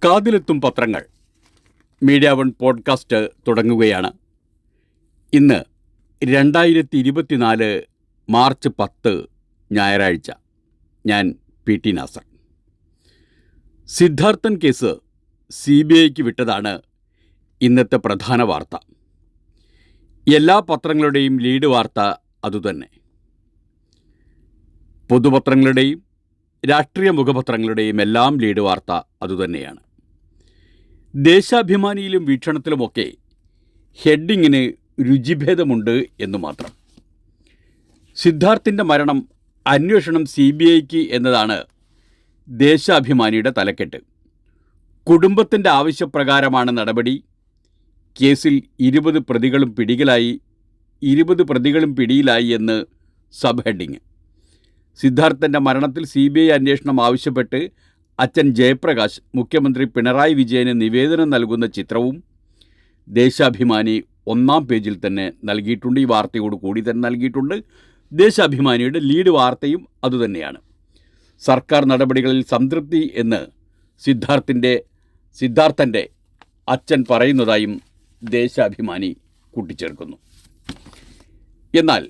കാതിലെത്തും പത്രങ്ങൾ media one podcast തുടങ്ങുകയാണ്. ഇന്ന് 2024 മാർച്ച് 10 ഞായറാഴ്ച. ഞാൻ PT നാസർ. സിദ്ധാർത്ഥൻ കേസ് CBIക്ക് വിട്ടതാണ് ഇന്നത്തെ പ്രധാന വാർത്ത. എല്ലാ പത്രങ്ങളുടെയും ലീഡ് വാർത്ത അതുതന്നെ. പൊതുപത്രങ്ങളുടെയും രാഷ്ട്രീയ മുഖപത്രങ്ങളുടെയും എല്ലാം ലീഡ് വാർത്ത അതുതന്നെയാണ്. ദേശാഭിമാനിയിലും വീക്ഷണത്തിലുമൊക്കെ ഹെഡിങ്ങിന് രുചിഭേദമുണ്ട് എന്നു മാത്രം. സിദ്ധാർത്ഥിൻ്റെ മരണം അന്വേഷണം CBIക്ക് എന്നതാണ് ദേശാഭിമാനിയുടെ തലക്കെട്ട്. കുടുംബത്തിൻ്റെ ആവശ്യപ്രകാരമാണ് നടപടി. കേസിൽ 20 പ്രതികളും പിടിയിലായി എന്ന് സബ് ഹെഡിങ്. സിദ്ധാർത്ഥൻ്റെ മരണത്തിൽ CBI അന്വേഷണം ആവശ്യപ്പെട്ട് അച്ഛൻ ജയപ്രകാശ് മുഖ്യമന്ത്രി പിണറായി വിജയന് നിവേദനം നൽകുന്ന ചിത്രവും ദേശാഭിമാനി 1-ാം പേജിൽ തന്നെ നൽകിയിട്ടുണ്ട്. ഈ വാർത്തയോട് കൂടി തന്നെ നൽകിയിട്ടുണ്ട്. ദേശാഭിമാനിയുടെ ലീഡ് വാർത്തയും അതുതന്നെയാണ്. സർക്കാർ നടപടികളിൽ സംതൃപ്തി എന്ന് സിദ്ധാർത്ഥൻ്റെ അച്ഛൻ പറയുന്നതായും ദേശാഭിമാനി കൂട്ടിച്ചേർക്കുന്നു. എന്നാൽ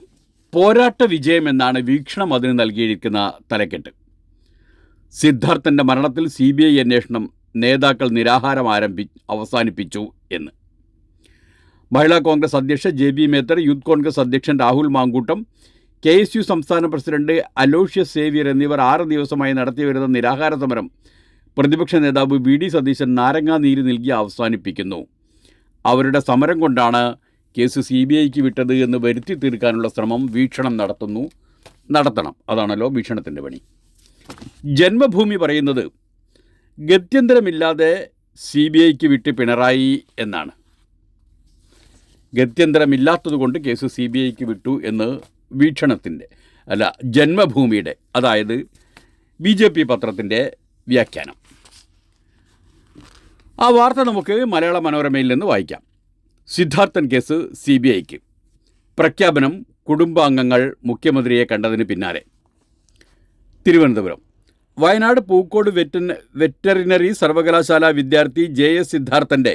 പോരാട്ട വിജയം എന്നാണ് വീക്ഷണം അതിന് നൽകിയിരിക്കുന്ന തലക്കെട്ട്. സിദ്ധാർത്ഥൻ്റെ മരണത്തിൽ CBI അന്വേഷണം, നേതാക്കൾ നിരാഹാരം അവസാനിപ്പിച്ചു എന്ന്. മഹിളാ കോൺഗ്രസ് അധ്യക്ഷ JB മേത്തർ, യൂത്ത് കോൺഗ്രസ് അധ്യക്ഷൻ രാഹുൽ മാങ്കൂട്ടം, KSU സംസ്ഥാന പ്രസിഡന്റ് അലോഷ്യസ് സേവ്യർ എന്നിവർ 6 ദിവസമായി നടത്തിവരുന്ന നിരാഹാര സമരം പ്രതിപക്ഷ നേതാവ് VD സതീശൻ നാരങ്ങാനീര് നൽകി അവസാനിപ്പിക്കുന്നു. അവരുടെ സമരം കൊണ്ടാണ് കേസ് CBIക്ക് വിട്ടത് എന്ന് വരുത്തി തീർക്കാനുള്ള ശ്രമം വീക്ഷണം നടത്തണം. അതാണല്ലോ വീക്ഷണത്തിൻ്റെ പണി. ജന്മഭൂമി പറയുന്നത് ഗത്യന്തരമില്ലാതെ CBIക്ക് വിട്ട് പിണറായി എന്നാണ്. ഗത്യന്തരമില്ലാത്തതുകൊണ്ട് കേസ് CBIക്ക് വിട്ടു എന്ന് ജന്മഭൂമിയുടെ, അതായത് BJP പത്രത്തിൻ്റെ വ്യാഖ്യാനം. ആ വാർത്ത നമുക്ക് മലയാള മനോരമയിൽ നിന്ന് വായിക്കാം. സിദ്ധാർത്ഥൻ കേസ് CBIക്ക് പ്രഖ്യാപനം, കുടുംബാംഗങ്ങൾ മുഖ്യമന്ത്രിയെ കണ്ടതിന് പിന്നാലെ. തിരുവനന്തപുരം. വയനാട് പൂക്കോട് വെറ്ററിനറി സർവകലാശാല വിദ്യാർത്ഥി JS സിദ്ധാർത്ഥൻ്റെ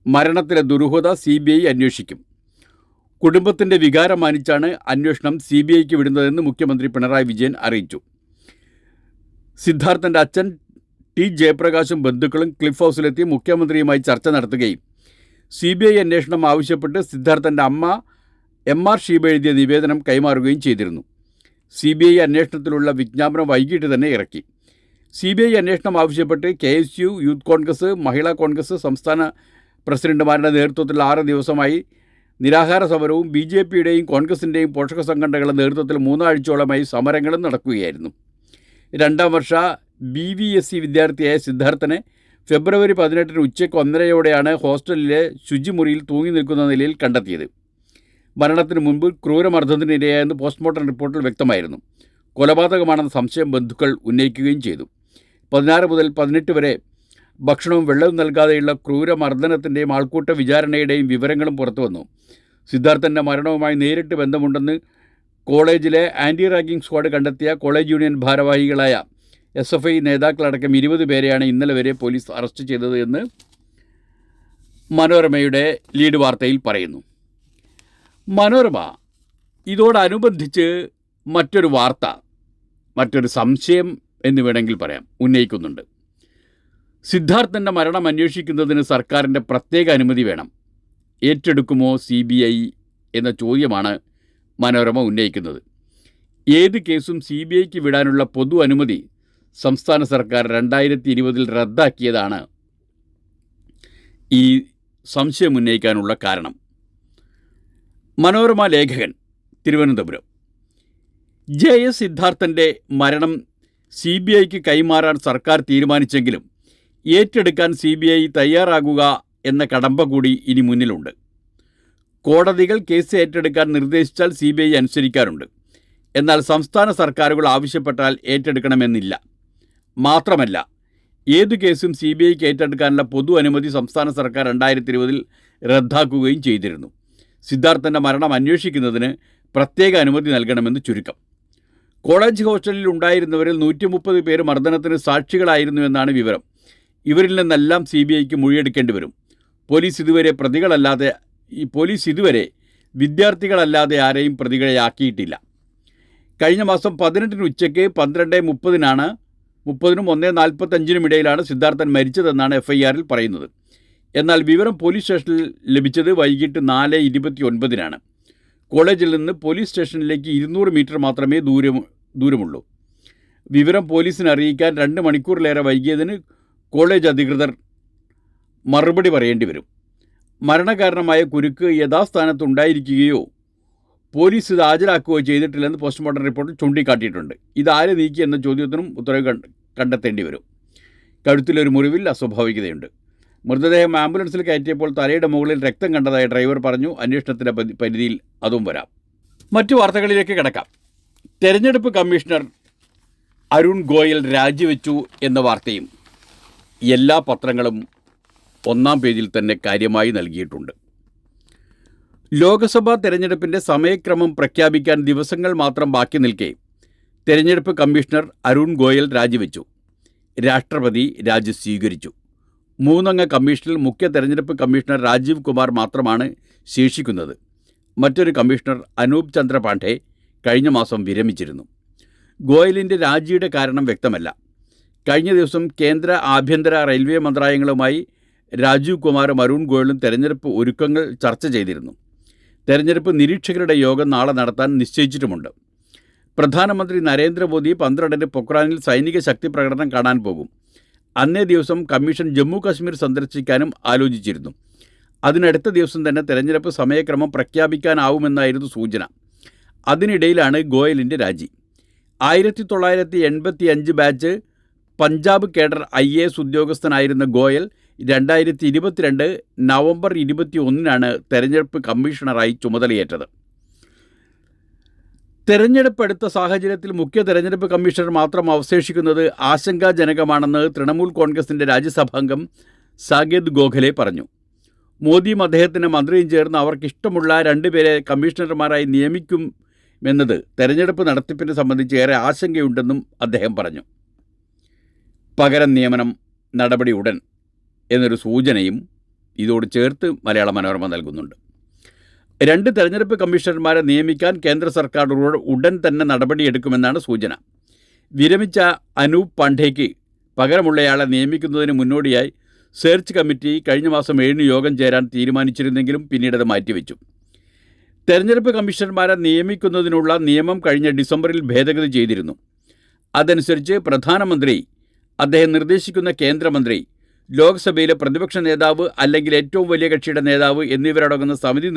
മരണത്തിലെ ദുരൂഹത CBI അന്വേഷിക്കും. കുടുംബത്തിൻ്റെ വികാരം മാനിച്ചാണ് അന്വേഷണം CBIക്ക് വിടുന്നതെന്ന് മുഖ്യമന്ത്രി പിണറായി വിജയൻ അറിയിച്ചു. സിദ്ധാർത്ഥൻ്റെ അച്ഛൻ T ജയപ്രകാശും ബന്ധുക്കളും ക്ലിഫ് ഹൗസിലെത്തി മുഖ്യമന്ത്രിയുമായി ചർച്ച നടത്തുകയും CBI അന്വേഷണം ആവശ്യപ്പെട്ട് സിദ്ധാർത്ഥൻ്റെ അമ്മ MR ഷീബ എഴുതിയ നിവേദനം കൈമാറുകയും ചെയ്തിരുന്നു. CBI അന്വേഷണത്തിലുള്ള വിജ്ഞാപനം വൈകിട്ട് തന്നെ ഇറക്കി. CBI അന്വേഷണം ആവശ്യപ്പെട്ട് KSU, യൂത്ത് കോൺഗ്രസ്, മഹിളാ കോൺഗ്രസ് സംസ്ഥാന പ്രസിഡന്റുമാരുടെ നേതൃത്വത്തിൽ 6 ദിവസമായി നിരാഹാര സമരവും BJPയുടെയും കോൺഗ്രസിൻ്റെയും പോഷക സംഘടനകളുടെ നേതൃത്വത്തിൽ 3 ആഴ്ചയോളമായി സമരങ്ങളും നടക്കുകയായിരുന്നു. 2-ാം വർഷ BVSC വിദ്യാർത്ഥിയായ സിദ്ധാർത്ഥനെ ഫെബ്രുവരി 18 ഉച്ചയ്ക്ക് 1:30 ഹോസ്റ്റലിലെ ശുചിമുറിയിൽ തൂങ്ങി നിൽക്കുന്ന നിലയിൽ കണ്ടെത്തിയത്. മരണത്തിന് മുൻപ് ക്രൂരമർദ്ദനത്തിനിരയായെന്ന് പോസ്റ്റ്മോർട്ടം റിപ്പോർട്ടിൽ വ്യക്തമായിരുന്നു. കൊലപാതകമാണെന്ന സംശയം ബന്ധുക്കൾ ഉന്നയിക്കുകയും ചെയ്തു. 16 മുതൽ 18 വരെ ഭക്ഷണവും വെള്ളവും നൽകാതെയുള്ള ക്രൂരമർദ്ദനത്തിൻ്റെയും ആൾക്കൂട്ട വിചാരണയുടെയും വിവരങ്ങളും പുറത്തുവന്നു. സിദ്ധാർത്ഥൻ്റെ മരണവുമായി നേരിട്ട് ബന്ധമുണ്ടെന്ന് കോളേജിലെ ആൻറ്റി റാഗിംഗ് സ്ക്വാഡ് കണ്ടെത്തിയ കോളേജ് യൂണിയൻ ഭാരവാഹികളായ SFI നേതാക്കളടക്കം 20 പേരെയാണ് ഇന്നലെ വരെ പോലീസ് അറസ്റ്റ് ചെയ്തത് എന്ന് മനോരമയുടെ ലീഡ് വാർത്തയിൽ പറയുന്നു. മനോരമ ഇതോടനുബന്ധിച്ച് മറ്റൊരു സംശയം എന്ന് വേണമെങ്കിൽ പറയാം, ഉന്നയിക്കുന്നുണ്ട്. സിദ്ധാർത്ഥൻ്റെ മരണം അന്വേഷിക്കുന്നതിന് സർക്കാരിൻ്റെ പ്രത്യേക അനുമതി വേണം. ഏറ്റെടുക്കുമോ CBI എന്ന ചോദ്യമാണ് മനോരമ ഉന്നയിക്കുന്നത്. ഏത് കേസും CBIക്ക് വിടാനുള്ള പൊതു അനുമതി സംസ്ഥാന സർക്കാർ 2020 റദ്ദാക്കിയതാണ് ഈ സംശയം ഉന്നയിക്കാനുള്ള കാരണം. മനോരമ ലേഖകൻ, തിരുവനന്തപുരം. JS സിദ്ധാർത്ഥൻ്റെ മരണം CBIക്ക് കൈമാറാൻ സർക്കാർ തീരുമാനിച്ചെങ്കിലും ഏറ്റെടുക്കാൻ CBI തയ്യാറാകുക എന്ന കടമ്പ കൂടി ഇനി മുന്നിലുണ്ട്. കോടതികൾ കേസ് ഏറ്റെടുക്കാൻ നിർദ്ദേശിച്ചാൽ CBI അനുസരിക്കാറുണ്ട്. എന്നാൽ സംസ്ഥാന സർക്കാരുകൾ ആവശ്യപ്പെട്ടാൽ ഏറ്റെടുക്കണമെന്നില്ല. മാത്രമല്ല, ഏതു കേസും CBIക്ക് ഏറ്റെടുക്കാനുള്ള പൊതു അനുമതി സംസ്ഥാന സർക്കാർ 2020 റദ്ദാക്കുകയും ചെയ്തിരുന്നു. സിദ്ധാർത്ഥൻ്റെ മരണം അന്വേഷിക്കുന്നതിന് പ്രത്യേക അനുമതി നൽകണമെന്ന് ചുരുക്കം. കോളേജ് ഹോസ്റ്റലിൽ ഉണ്ടായിരുന്നവരിൽ 130 പേര് മർദ്ദനത്തിന് സാക്ഷികളായിരുന്നു എന്നാണ് വിവരം. ഇവരിൽ നിന്നെല്ലാം CBIക്ക് മൊഴിയെടുക്കേണ്ടി വരും. പോലീസ് ഇതുവരെ വിദ്യാർത്ഥികളല്ലാതെ ആരെയും പ്രതികളെയാക്കിയിട്ടില്ല. കഴിഞ്ഞ മാസം 18 ഉച്ചയ്ക്ക് 12:30-നും 1:45 ഇടയിലാണ് സിദ്ധാർത്ഥൻ മരിച്ചതെന്നാണ് FIRൽ പറയുന്നത്. എന്നാൽ വിവരം പോലീസ് സ്റ്റേഷനിൽ ലഭിച്ചത് വൈകിട്ട് 4:29-നാണ്. കോളേജിൽ നിന്ന് പോലീസ് സ്റ്റേഷനിലേക്ക് 200 മീറ്റർ മാത്രമേ ദൂരമുള്ളൂ. വിവരം പോലീസിനെ അറിയിക്കാൻ 2 മണിക്കൂറിലേറെ വൈകിയതിന് കോളേജ് അധികൃതർ മറുപടി പറയേണ്ടി വരും. മരണകാരണമായ കുരുക്ക് യഥാസ്ഥാനത്തുണ്ടായിരിക്കുകയോ പോലീസ് ഇത് ഹാജരാക്കുകയോ ചെയ്തിട്ടില്ലെന്ന് പോസ്റ്റ്മോർട്ടം റിപ്പോർട്ടിൽ ചൂണ്ടിക്കാട്ടിയിട്ടുണ്ട്. ഇതാര് നീക്കി എന്ന ചോദ്യത്തിനും ഉത്തരവ് കണ്ടെത്തേണ്ടി വരും. കഴുത്തിലൊരു മുറിവിൽ അസ്വാഭാവികതയുണ്ട്. മൃതദേഹം ആംബുലൻസിൽ കയറ്റിയപ്പോൾ തലയുടെ മുകളിൽ രക്തം കണ്ടതായി ഡ്രൈവർ പറഞ്ഞു. അന്വേഷണത്തിൻ്റെ പരിധിയിൽ അതും വരാം. മറ്റു വാർത്തകളിലേക്ക് കിടക്കാം. തെരഞ്ഞെടുപ്പ് കമ്മീഷണർ അരുൺ ഗോയൽ രാജിവെച്ചു എന്ന വാർത്തയും എല്ലാ പത്രങ്ങളും ഒന്നാം പേജിൽ തന്നെ കാര്യമായി നൽകിയിട്ടുണ്ട്. ലോക്സഭാ തെരഞ്ഞെടുപ്പിൻ്റെ സമയക്രമം പ്രഖ്യാപിക്കാൻ ദിവസങ്ങൾ മാത്രം ബാക്കി നിൽക്കെ തെരഞ്ഞെടുപ്പ് കമ്മീഷണർ അരുൺ ഗോയൽ രാജിവെച്ചു. രാഷ്ട്രപതി രാജി സ്വീകരിച്ചു. 3 അംഗ കമ്മീഷനിൽ മുഖ്യ തെരഞ്ഞെടുപ്പ് കമ്മീഷണർ രാജീവ് കുമാർ മാത്രമാണ് ശേഷിക്കുന്നത്. മറ്റൊരു കമ്മീഷണർ അനൂപ് ചന്ദ്ര പാണ്ഡെ കഴിഞ്ഞ മാസം വിരമിച്ചിരുന്നു. ഗോയലിൻ്റെ രാജിയുടെ കാരണം വ്യക്തമല്ല. കഴിഞ്ഞ ദിവസം കേന്ദ്ര ആഭ്യന്തര റെയിൽവേ മന്ത്രാലയങ്ങളുമായി രാജീവ് കുമാറും അരുൺ ഗോയലും തെരഞ്ഞെടുപ്പ് ഒരുക്കങ്ങൾ ചർച്ച ചെയ്തിരുന്നു. തെരഞ്ഞെടുപ്പ് നിരീക്ഷകരുടെ യോഗം നാളെ നടത്താൻ നിശ്ചയിച്ചിട്ടുമുണ്ട്. പ്രധാനമന്ത്രി നരേന്ദ്രമോദി 12-ന് പൊക്രാനിൽ സൈനിക ശക്തി പ്രകടനം കാണാൻ പോകും. അന്നേ ദിവസം കമ്മീഷൻ ജമ്മു കാശ്മീർ സന്ദർശിക്കാനും ആലോചിച്ചിരുന്നു. അതിനടുത്ത ദിവസം തന്നെ തെരഞ്ഞെടുപ്പ് സമയക്രമം പ്രഖ്യാപിക്കാനാവുമെന്നായിരുന്നു സൂചന. അതിനിടയിലാണ് ഗോയലിൻ്റെ രാജി. 1985 ബാച്ച് പഞ്ചാബ് കേഡർ IAS ഉദ്യോഗസ്ഥനായിരുന്ന ഗോയൽ 2022 നവംബർ 21-നാണ് തെരഞ്ഞെടുപ്പ് കമ്മീഷണറായി ചുമതലയേറ്റത്. തെരഞ്ഞെടുപ്പ് എടുത്ത സാഹചര്യത്തിൽ മുഖ്യ തെരഞ്ഞെടുപ്പ് കമ്മീഷണർ മാത്രം അവശേഷിക്കുന്നത് ആശങ്കാജനകമാണെന്ന് തൃണമൂൽ കോൺഗ്രസിൻ്റെ രാജ്യസഭാംഗം സാകേത് ഗോഖലെ പറഞ്ഞു. മോദിയും അദ്ദേഹത്തിൻ്റെ മന്ത്രിയും ചേർന്ന് അവർക്കിഷ്ടമുള്ള 2 പേരെ കമ്മീഷണർമാരായി നിയമിക്കുമെന്നത് തെരഞ്ഞെടുപ്പ് നടത്തിപ്പിനെ സംബന്ധിച്ച് ഏറെ ആശങ്കയുണ്ടെന്നും അദ്ദേഹം പറഞ്ഞു. പകരം നിയമനം നടപടി ഉടൻ എന്നൊരു സൂചനയും ഇതോട് ചേർത്ത് മലയാള മനോരമ നൽകുന്നുണ്ട്. 2 തെരഞ്ഞെടുപ്പ് കമ്മീഷണർമാരെ നിയമിക്കാൻ കേന്ദ്ര സർക്കാർ ഉടൻ തന്നെ നടപടിയെടുക്കുമെന്നാണ് സൂചന. വിരമിച്ച അനൂപ് പാണ്ഡേക്ക് പകരമുള്ളയാളെ നിയമിക്കുന്നതിന് മുന്നോടിയായി സെർച്ച് കമ്മിറ്റി കഴിഞ്ഞ മാസം 7-ന് യോഗം ചേരാൻ തീരുമാനിച്ചിരുന്നെങ്കിലും പിന്നീട് അത് മാറ്റിവെച്ചു. തെരഞ്ഞെടുപ്പ് കമ്മീഷണർമാരെ നിയമിക്കുന്നതിനുള്ള നിയമം കഴിഞ്ഞ ഡിസംബറിൽ ഭേദഗതി ചെയ്തിരുന്നു. അതനുസരിച്ച് പ്രധാനമന്ത്രി, അദ്ദേഹം നിർദ്ദേശിക്കുന്ന കേന്ദ്രമന്ത്രി, ലോക്സഭയിലെ പ്രതിപക്ഷ നേതാവ് അല്ലെങ്കിൽ ഏറ്റവും വലിയ കക്ഷിയുടെ നേതാവ് എന്നിവരടങ്ങുന്ന സമിതി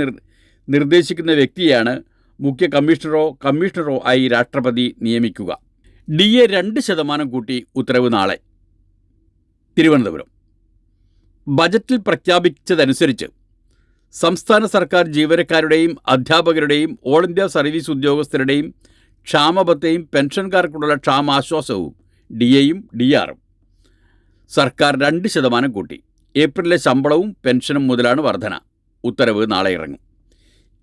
നിർദ്ദേശിക്കുന്ന വ്യക്തിയാണ് മുഖ്യ കമ്മീഷണറോ ആയി രാഷ്ട്രപതി നിയമിക്കുക. DA 2% കൂട്ടി ഉത്തരവ് നാളെ. തിരുവനന്തപുരം. ബജറ്റിൽ പ്രഖ്യാപിച്ചതനുസരിച്ച് സംസ്ഥാന സർക്കാർ ജീവനക്കാരുടെയും അധ്യാപകരുടെയും ഓൾ ഇന്ത്യ സർവീസ് ഉദ്യോഗസ്ഥരുടെയും ക്ഷാമബത്തെയും പെൻഷൻകാർക്കുള്ള ക്ഷാമാശ്വാസവും DAയും DR-ഉം സർക്കാർ 2% കൂട്ടി. ഏപ്രിലിലെ ശമ്പളവും പെൻഷനും മുതലാണ് വർധന. ഉത്തരവ് നാളെ ഇറങ്ങും.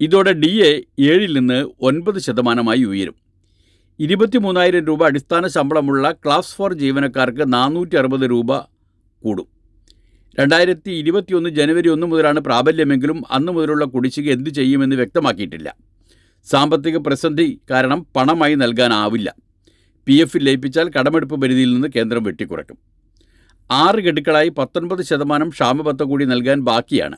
ഇതോടെ DA 7-ൽ നിന്ന് 9% ഉയരും. 23,000 രൂപ അടിസ്ഥാന ശമ്പളമുള്ള ക്ലാസ് 4 ജീവനക്കാർക്ക് 460 രൂപ കൂടും. 2021 ജനുവരി 1 മുതലാണ് പ്രാബല്യമെങ്കിലും അന്നു മുതലുള്ള കുടിശ്ശിക എന്തു ചെയ്യുമെന്ന് വ്യക്തമാക്കിയിട്ടില്ല. സാമ്പത്തിക പ്രതിസന്ധി കാരണം പണമായി നൽകാനാവില്ല. PF ലയിപ്പിച്ചാൽ കടമെടുപ്പ് പരിധിയിൽ നിന്ന് കേന്ദ്രം വെട്ടിക്കുറയ്ക്കും. 6 ഗഡുക്കളായി 19% ക്ഷാമബത്ത കൂടി നൽകാൻ ബാക്കിയാണ്.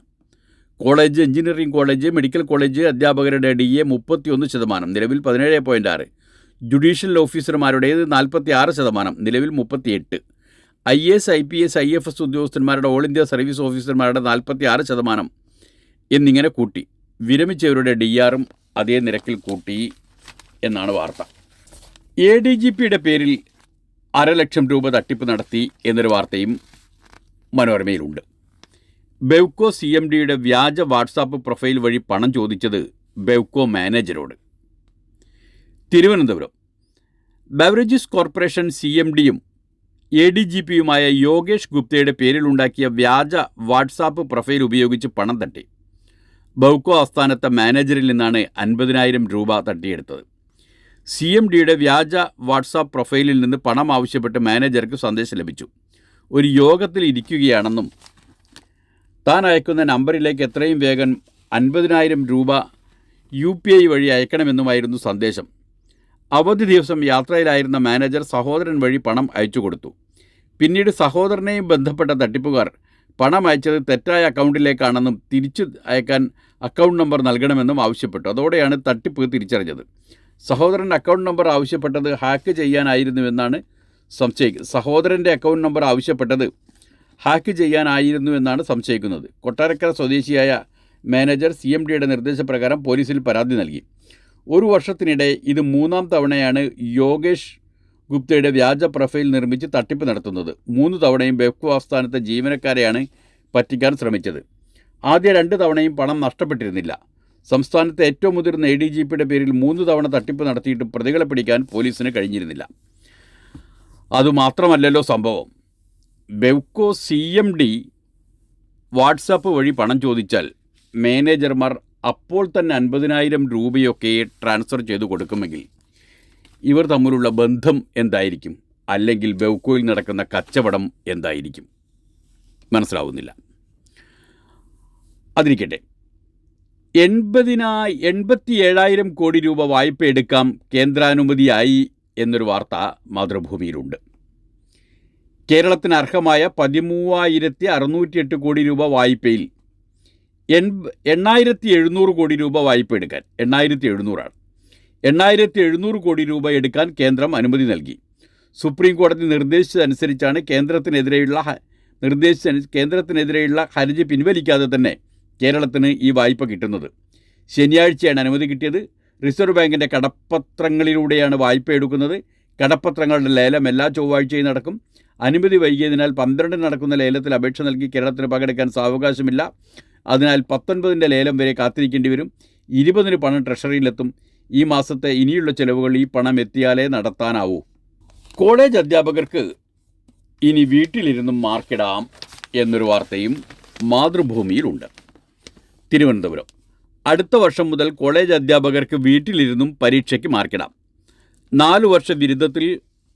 College, engineering college, medical college അധ്യാപകരുടെ DA 31%, നിലവിൽ 17.6. ജുഡീഷ്യൽ ഓഫീസർമാരുടേത് 46%, നിലവിൽ 38. IAS, IPS, IFS ഉദ്യോഗസ്ഥന്മാരുടെ ഓൾ ഇന്ത്യ സർവീസ് ഓഫീസർമാരുടെ 46% എന്നിങ്ങനെ കൂട്ടി. വിരമിച്ചവരുടെ DR-ഉം അതേ നിരക്കിൽ കൂട്ടി എന്നാണ് വാർത്ത. ADGPയുടെ പേരിൽ 500,000 രൂപ തട്ടിപ്പ് നടത്തി എന്നൊരു വാർത്തയും മനോരമയിലുണ്ട്. ബെവ്കോ CMDയുടെ വ്യാജ വാട്സാപ്പ് പ്രൊഫൈൽ വഴി പണം ചോദിച്ചത് ബെവ്കോ മാനേജരോട്. തിരുവനന്തപുരം. ബെവറേജസ് കോർപ്പറേഷൻ CMDയും ADGPയുമായ യോഗേഷ് ഗുപ്തയുടെ പേരിലുണ്ടാക്കിയ വ്യാജ വാട്സാപ്പ് പ്രൊഫൈൽ ഉപയോഗിച്ച് പണം തട്ടി. ബെവ്കോ ആസ്ഥാനത്തെ മാനേജറിൽ നിന്നാണ് 50,000 രൂപ തട്ടിയെടുത്തത്. CMDയുടെ വ്യാജ വാട്സാപ്പ് പ്രൊഫൈലിൽ നിന്ന് പണം ആവശ്യപ്പെട്ട് മാനേജർക്ക് സന്ദേശം ലഭിച്ചു. ഒരു യോഗത്തിൽ ഇരിക്കുകയാണെന്നും താൻ അയക്കുന്ന നമ്പറിലേക്ക് എത്രയും വേഗം 50,000 രൂപ UPI വഴി അയക്കണമെന്നുമായിരുന്നു സന്ദേശം. അവധി ദിവസം യാത്രയിലായിരുന്ന മാനേജർ സഹോദരൻ വഴി പണം അയച്ചു കൊടുത്തു. പിന്നീട് സഹോദരനെയും ബന്ധപ്പെട്ട തട്ടിപ്പുകാർ പണം അയച്ചത് തെറ്റായ അക്കൗണ്ടിലേക്കാണെന്നും തിരിച്ചു അയക്കാൻ അക്കൗണ്ട് നമ്പർ നൽകണമെന്നും ആവശ്യപ്പെട്ടു. അതോടെയാണ് തട്ടിപ്പ് തിരിച്ചറിഞ്ഞത്. സഹോദരൻ അക്കൗണ്ട് നമ്പർ ആവശ്യപ്പെട്ടത് ഹാക്ക് ചെയ്യാനായിരുന്നുവെന്നാണ് സഹോദരൻ്റെ അക്കൗണ്ട് നമ്പർ ആവശ്യപ്പെട്ടത് ഹാക്ക് ചെയ്യാനായിരുന്നുവെന്നാണ് സംശയിക്കുന്നത്. കൊട്ടാരക്കര സ്വദേശിയായ മാനേജർ CMDയുടെ നിർദ്ദേശപ്രകാരം പോലീസിൽ പരാതി നൽകി. ഒരു വർഷത്തിനിടെ ഇത് 3-ാം തവണയാണ് യോഗേഷ് ഗുപ്തയുടെ വ്യാജ പ്രൊഫൈൽ നിർമ്മിച്ച് തട്ടിപ്പ് നടത്തുന്നത്. 3 തവണയും ബെവ്കോ ആസ്ഥാനത്തെ ജീവനക്കാരെയാണ് പറ്റിക്കാൻ ശ്രമിച്ചത്. ആദ്യ 2 തവണയും പണം നഷ്ടപ്പെട്ടിരുന്നില്ല. സംസ്ഥാനത്തെ ഏറ്റവും മുതിർന്ന ADGPയുടെ പേരിൽ 3 തവണ തട്ടിപ്പ് നടത്തിയിട്ട് പ്രതികളെ പിടിക്കാൻ പോലീസിന് കഴിഞ്ഞിരുന്നില്ല. അതുമാത്രമല്ലല്ലോ സംഭവം. ബെവ്കോ CMD വാട്സാപ്പ് വഴി പണം ചോദിച്ചാൽ മാനേജർമാർ അപ്പോൾ തന്നെ 50,000 രൂപയൊക്കെ ട്രാൻസ്ഫർ ചെയ്തു കൊടുക്കുമെങ്കിൽ ഇവർ തമ്മിലുള്ള ബന്ധം എന്തായിരിക്കും? അല്ലെങ്കിൽ ബെവ്കോയിൽ നടക്കുന്ന കച്ചവടം എന്തായിരിക്കും? മനസ്സിലാവുന്നില്ല. അതിരിക്കട്ടെ, 87,000 കോടി രൂപ വായ്പ എടുക്കാം കേന്ദ്രാനുമതിയായി എന്നൊരു വാർത്ത മാതൃഭൂമിയിലുണ്ട്. കേരളത്തിന് അർഹമായ 13,608 കോടി രൂപ വായ്പയിൽ 8,700 കോടി രൂപ വായ്പ എടുക്കാൻ 8,700 8,700 കോടി രൂപ എടുക്കാൻ കേന്ദ്രം അനുമതി നൽകി. സുപ്രീം കോടതി നിർദ്ദേശിച്ചതനുസരിച്ചാണ് കേന്ദ്രത്തിനെതിരെയുള്ള ഹർജി പിൻവലിക്കാതെ തന്നെ കേരളത്തിന് ഈ വായ്പ കിട്ടുന്നത്. ശനിയാഴ്ചയാണ് അനുമതി കിട്ടിയത്. റിസർവ് ബാങ്കിൻ്റെ കടപ്പത്രങ്ങളിലൂടെയാണ് വായ്പ എടുക്കുന്നത്. കടപ്പത്രങ്ങളുടെ ലേലം എല്ലാ ചൊവ്വാഴ്ചയും നടക്കും. അനുമതി വൈകിയതിനാൽ 12 നടക്കുന്ന ലേലത്തിൽ അപേക്ഷ നൽകി കേരളത്തിന് പങ്കെടുക്കാൻ സാവകാശമില്ല. അതിനാൽ 19 ലേലം വരെ കാത്തിരിക്കേണ്ടി വരും. 20 പണം ട്രഷറിയിലെത്തും. ഈ മാസത്തെ ഇനിയുള്ള ചെലവുകൾ ഈ പണം എത്തിയാലേ നടത്താനാവൂ. കോളേജ് അധ്യാപകർക്ക് ഇനി വീട്ടിലിരുന്നും മാർക്കിടാം എന്നൊരു വാർത്തയും മാതൃഭൂമിയിലുണ്ട്. തിരുവനന്തപുരം: അടുത്ത വർഷം മുതൽ കോളേജ് അധ്യാപകർക്ക് വീട്ടിലിരുന്നും പരീക്ഷയ്ക്ക് മാർക്കിടാം. 4 വർഷ ബിരുദത്തിൽ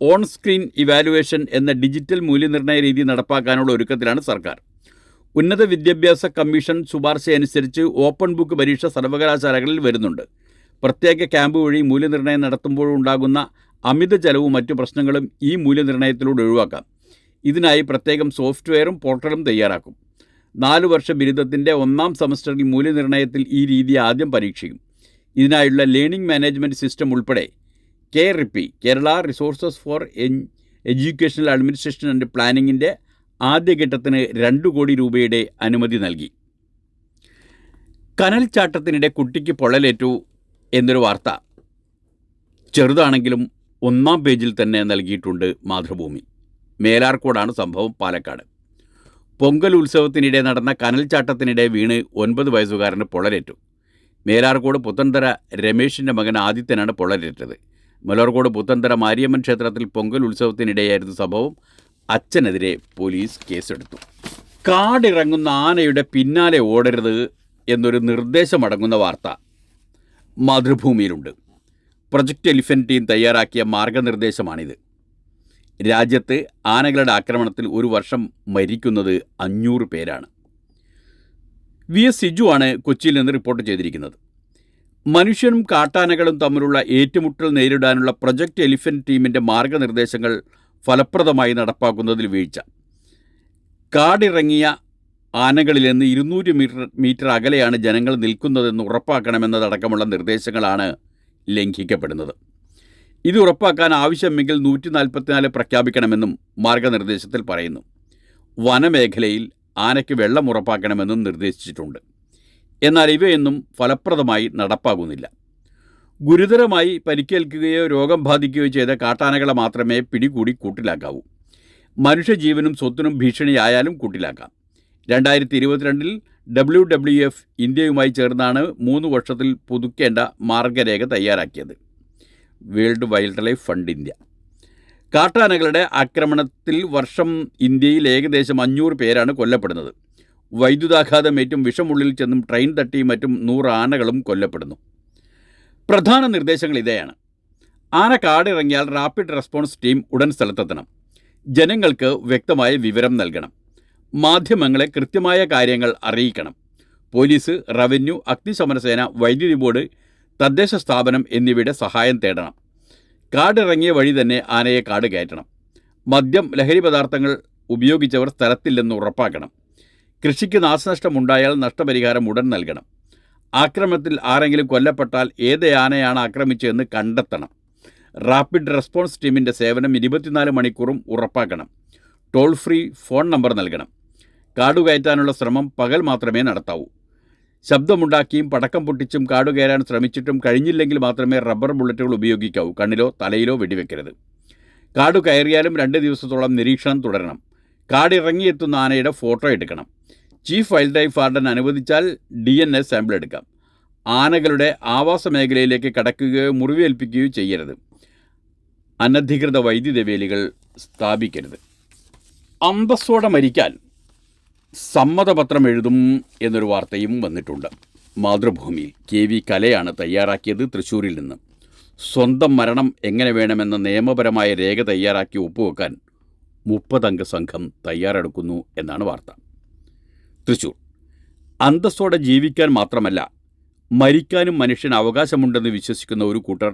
ഓൺ സ്ക്രീൻ ഇവാലുവേഷൻ എന്ന ഡിജിറ്റൽ മൂല്യനിർണ്ണയ രീതി നടപ്പാക്കാനുള്ള ഒരുക്കത്തിലാണ് സർക്കാർ. ഉന്നത വിദ്യാഭ്യാസ കമ്മീഷൻ ശുപാർശയനുസരിച്ച് ഓപ്പൺ ബുക്ക് പരീക്ഷ സർവകലാശാലകളിൽ വരുന്നുണ്ട്. പ്രത്യേക ക്യാമ്പ് വഴി മൂല്യനിർണ്ണയം നടത്തുമ്പോഴുണ്ടാകുന്ന അമിത ചെലവും മറ്റു പ്രശ്നങ്ങളും ഈ മൂല്യനിർണ്ണയത്തിലൂടെ ഒഴിവാക്കാം. ഇതിനായി പ്രത്യേകം സോഫ്റ്റ്വെയറും പോർട്ടലും തയ്യാറാക്കും. 4 വർഷ ബിരുദത്തിൻ്റെ 1-ാം സെമസ്റ്ററിൽ മൂല്യനിർണ്ണയത്തിൽ ഈ രീതി ആദ്യം പരീക്ഷിക്കും. ഇതിനായുള്ള ലേണിംഗ് മാനേജ്മെൻറ്റ് സിസ്റ്റം ഉൾപ്പെടെ KRIP Kerala resources for educational administration and പ്ലാനിങ്ങിൻ്റെ ആദ്യഘട്ടത്തിന് 2 കോടി രൂപയുടെ അനുമതി നൽകി. കനൽച്ചാട്ടത്തിനിടെ കുട്ടിക്ക് പൊള്ളലേറ്റു എന്നൊരു വാർത്ത ചെറുതാണെങ്കിലും 1-ാം പേജിൽ തന്നെ നൽകിയിട്ടുണ്ട് മാതൃഭൂമി. മേലാർക്കോടാണ് സംഭവം. പാലക്കാട് പൊങ്കൽ ഉത്സവത്തിനിടെ നടന്ന കനൽച്ചാട്ടത്തിനിടെ വീണ് 9 വയസ്സുകാരന് പൊള്ളലേറ്റു. മേലാർക്കോട് പുത്തൻതര രമേശിൻ്റെ മകൻ ആദിത്യനാണ് പൊള്ളലേറ്റത്. മലർക്കോട് പുത്തൻതര മാരിയമ്മൻ ക്ഷേത്രത്തിൽ പൊങ്കൽ ഉത്സവത്തിനിടെയായിരുന്നു സംഭവം. അച്ഛനെതിരെ പോലീസ് കേസെടുത്തു. കാടിറങ്ങുന്ന ആനയുടെ പിന്നാലെ ഓടരുത് എന്നൊരു നിർദ്ദേശമടങ്ങുന്ന വാർത്ത മാതൃഭൂമിയിലുണ്ട്. പ്രൊജക്റ്റ് എലിഫൻ്റ് ടീം തയ്യാറാക്കിയ മാർഗനിർദ്ദേശമാണിത്. രാജ്യത്ത് ആനകളുടെ ആക്രമണത്തിൽ ഒരു വർഷം മരിക്കുന്നത് 500 പേരാണ്. VS സിജു ആണ് കൊച്ചിയിൽ നിന്ന് റിപ്പോർട്ട് ചെയ്തിരിക്കുന്നത്. മനുഷ്യനും കാട്ടാനകളും തമ്മിലുള്ള ഏറ്റുമുട്ടൽ നേരിടാനുള്ള പ്രൊജക്റ്റ് എലിഫൻ്റ് ടീമിൻ്റെ മാർഗനിർദ്ദേശങ്ങൾ ഫലപ്രദമായി നടപ്പാക്കുന്നതിൽ വീഴ്ച. കാടിറങ്ങിയ ആനകളിൽ നിന്ന് 200 മീറ്റർ അകലെയാണ് ജനങ്ങൾ നിൽക്കുന്നതെന്ന് ഉറപ്പാക്കണമെന്നതടക്കമുള്ള നിർദ്ദേശങ്ങളാണ് ലംഘിക്കപ്പെടുന്നത്. ഇത് ഉറപ്പാക്കാൻ ആവശ്യമെങ്കിൽ 144 പ്രഖ്യാപിക്കണമെന്നും മാർഗനിർദ്ദേശത്തിൽ പറയുന്നു. വനമേഖലയിൽ ആനയ്ക്ക് വെള്ളം ഉറപ്പാക്കണമെന്നും നിർദ്ദേശിച്ചിട്ടുണ്ട്. എന്നാൽ ഇവയൊന്നും ഫലപ്രദമായി നടപ്പാകുന്നില്ല. ഗുരുതരമായി പരിക്കേൽക്കുകയോ രോഗം ബാധിക്കുകയോ ചെയ്ത കാട്ടാനകളെ മാത്രമേ പിടികൂടി കൂട്ടിലാക്കാവൂ. മനുഷ്യജീവനും സ്വത്തിനും ഭീഷണിയായാലും കൂട്ടിലാക്കാം. 2022 WWF ഇന്ത്യയുമായി ചേർന്നാണ് 3 വർഷത്തിൽ പുതുക്കേണ്ട മാർഗരേഖ തയ്യാറാക്കിയത്. World wildlife fund India. കാട്ടാനകളുടെ ആക്രമണത്തിൽ വർഷം ഇന്ത്യയിൽ ഏകദേശം 500 പേരാണ് കൊല്ലപ്പെടുന്നത്. വൈദ്യുതാഘാതമേറ്റും വിഷമുള്ളിൽ ചെന്നും ട്രെയിൻ തട്ടിയും മറ്റും 100 ആനകളും കൊല്ലപ്പെടുന്നു. പ്രധാന നിർദ്ദേശങ്ങൾ ഇതേയാണ്. ആന കാടിറങ്ങിയാൽ റാപ്പിഡ് റെസ്പോൺസ് ടീം ഉടൻ സ്ഥലത്തെത്തണം. ജനങ്ങൾക്ക് വ്യക്തമായ വിവരം നൽകണം. മാധ്യമങ്ങളെ കൃത്യമായ കാര്യങ്ങൾ അറിയിക്കണം. പോലീസ്, റവന്യൂ, അഗ്നിശമനസേന, വൈദ്യുതി ബോർഡ്, തദ്ദേശ സ്ഥാപനം എന്നിവയുടെ സഹായം തേടണം. കാടിറങ്ങിയ വഴി തന്നെ ആനയെ കാട് കയറ്റണം. മദ്യം, ലഹരി പദാർത്ഥങ്ങൾ ഉപയോഗിച്ചവർ സ്ഥലത്തില്ലെന്ന് ഉറപ്പാക്കണം. കൃഷിക്ക് നാശനഷ്ടമുണ്ടായാൽ നഷ്ടപരിഹാരം ഉടൻ നൽകണം. ആക്രമണത്തിൽ ആരെങ്കിലും കൊല്ലപ്പെട്ടാൽ ഏത് ആനയാണ് ആക്രമിച്ചതെന്ന് കണ്ടെത്തണം. റാപ്പിഡ് റെസ്പോൺസ് ടീമിൻ്റെ സേവനം 24 മണിക്കൂറും ഉറപ്പാക്കണം. ടോൾ ഫ്രീ ഫോൺ നമ്പർ നൽകണം. കാടുകയറ്റാനുള്ള ശ്രമം പകൽ മാത്രമേ നടത്താവൂ. ശബ്ദമുണ്ടാക്കിയും പടക്കം പൊട്ടിച്ചും കാടുകയറാൻ ശ്രമിച്ചിട്ടും കഴിഞ്ഞില്ലെങ്കിൽ മാത്രമേ റബ്ബർ ബുള്ളറ്റുകൾ ഉപയോഗിക്കാവൂ. കണ്ണിലോ തലയിലോ വെടിവെക്കരുത്. കാട് കയറിയാലും 2 ദിവസത്തോളം നിരീക്ഷണം തുടരണം. കാടിറങ്ങിയെത്തുന്ന ആനയുടെ ഫോട്ടോ എടുക്കണം. ചീഫ് വൈൽഡ് ലൈഫ് വാർഡൻ അനുവദിച്ചാൽ DNA സാമ്പിൾ എടുക്കാം. ആനകളുടെ ആവാസ മേഖലയിലേക്ക് കടക്കുകയോ മുറിവേൽപ്പിക്കുകയോ ചെയ്യരുത്. അനധികൃത വൈദ്യുത വേലികൾ സ്ഥാപിക്കരുത്. അന്തസ്സോടെ മരിക്കാൻ സമ്മതപത്രം എഴുതും എന്നൊരു വാർത്തയും വന്നിട്ടുണ്ട്. മാതൃഭൂമിയിൽ KV കലയാണ് തയ്യാറാക്കിയത്. തൃശ്ശൂരിൽ നിന്ന് സ്വന്തം മരണം എങ്ങനെ വേണമെന്ന നിയമപരമായ രേഖ തയ്യാറാക്കി ഒപ്പുവെക്കാൻ 30 അംഗ സംഘം തയ്യാറെടുക്കുന്നു എന്നാണ് വാർത്ത. തൃശ്ശൂർ അന്തസ്സോടെ ജീവിക്കാൻ മാത്രമല്ല മരിക്കാനും മനുഷ്യന് അവകാശമുണ്ടെന്ന് വിശ്വസിക്കുന്ന ഒരു കൂട്ടർ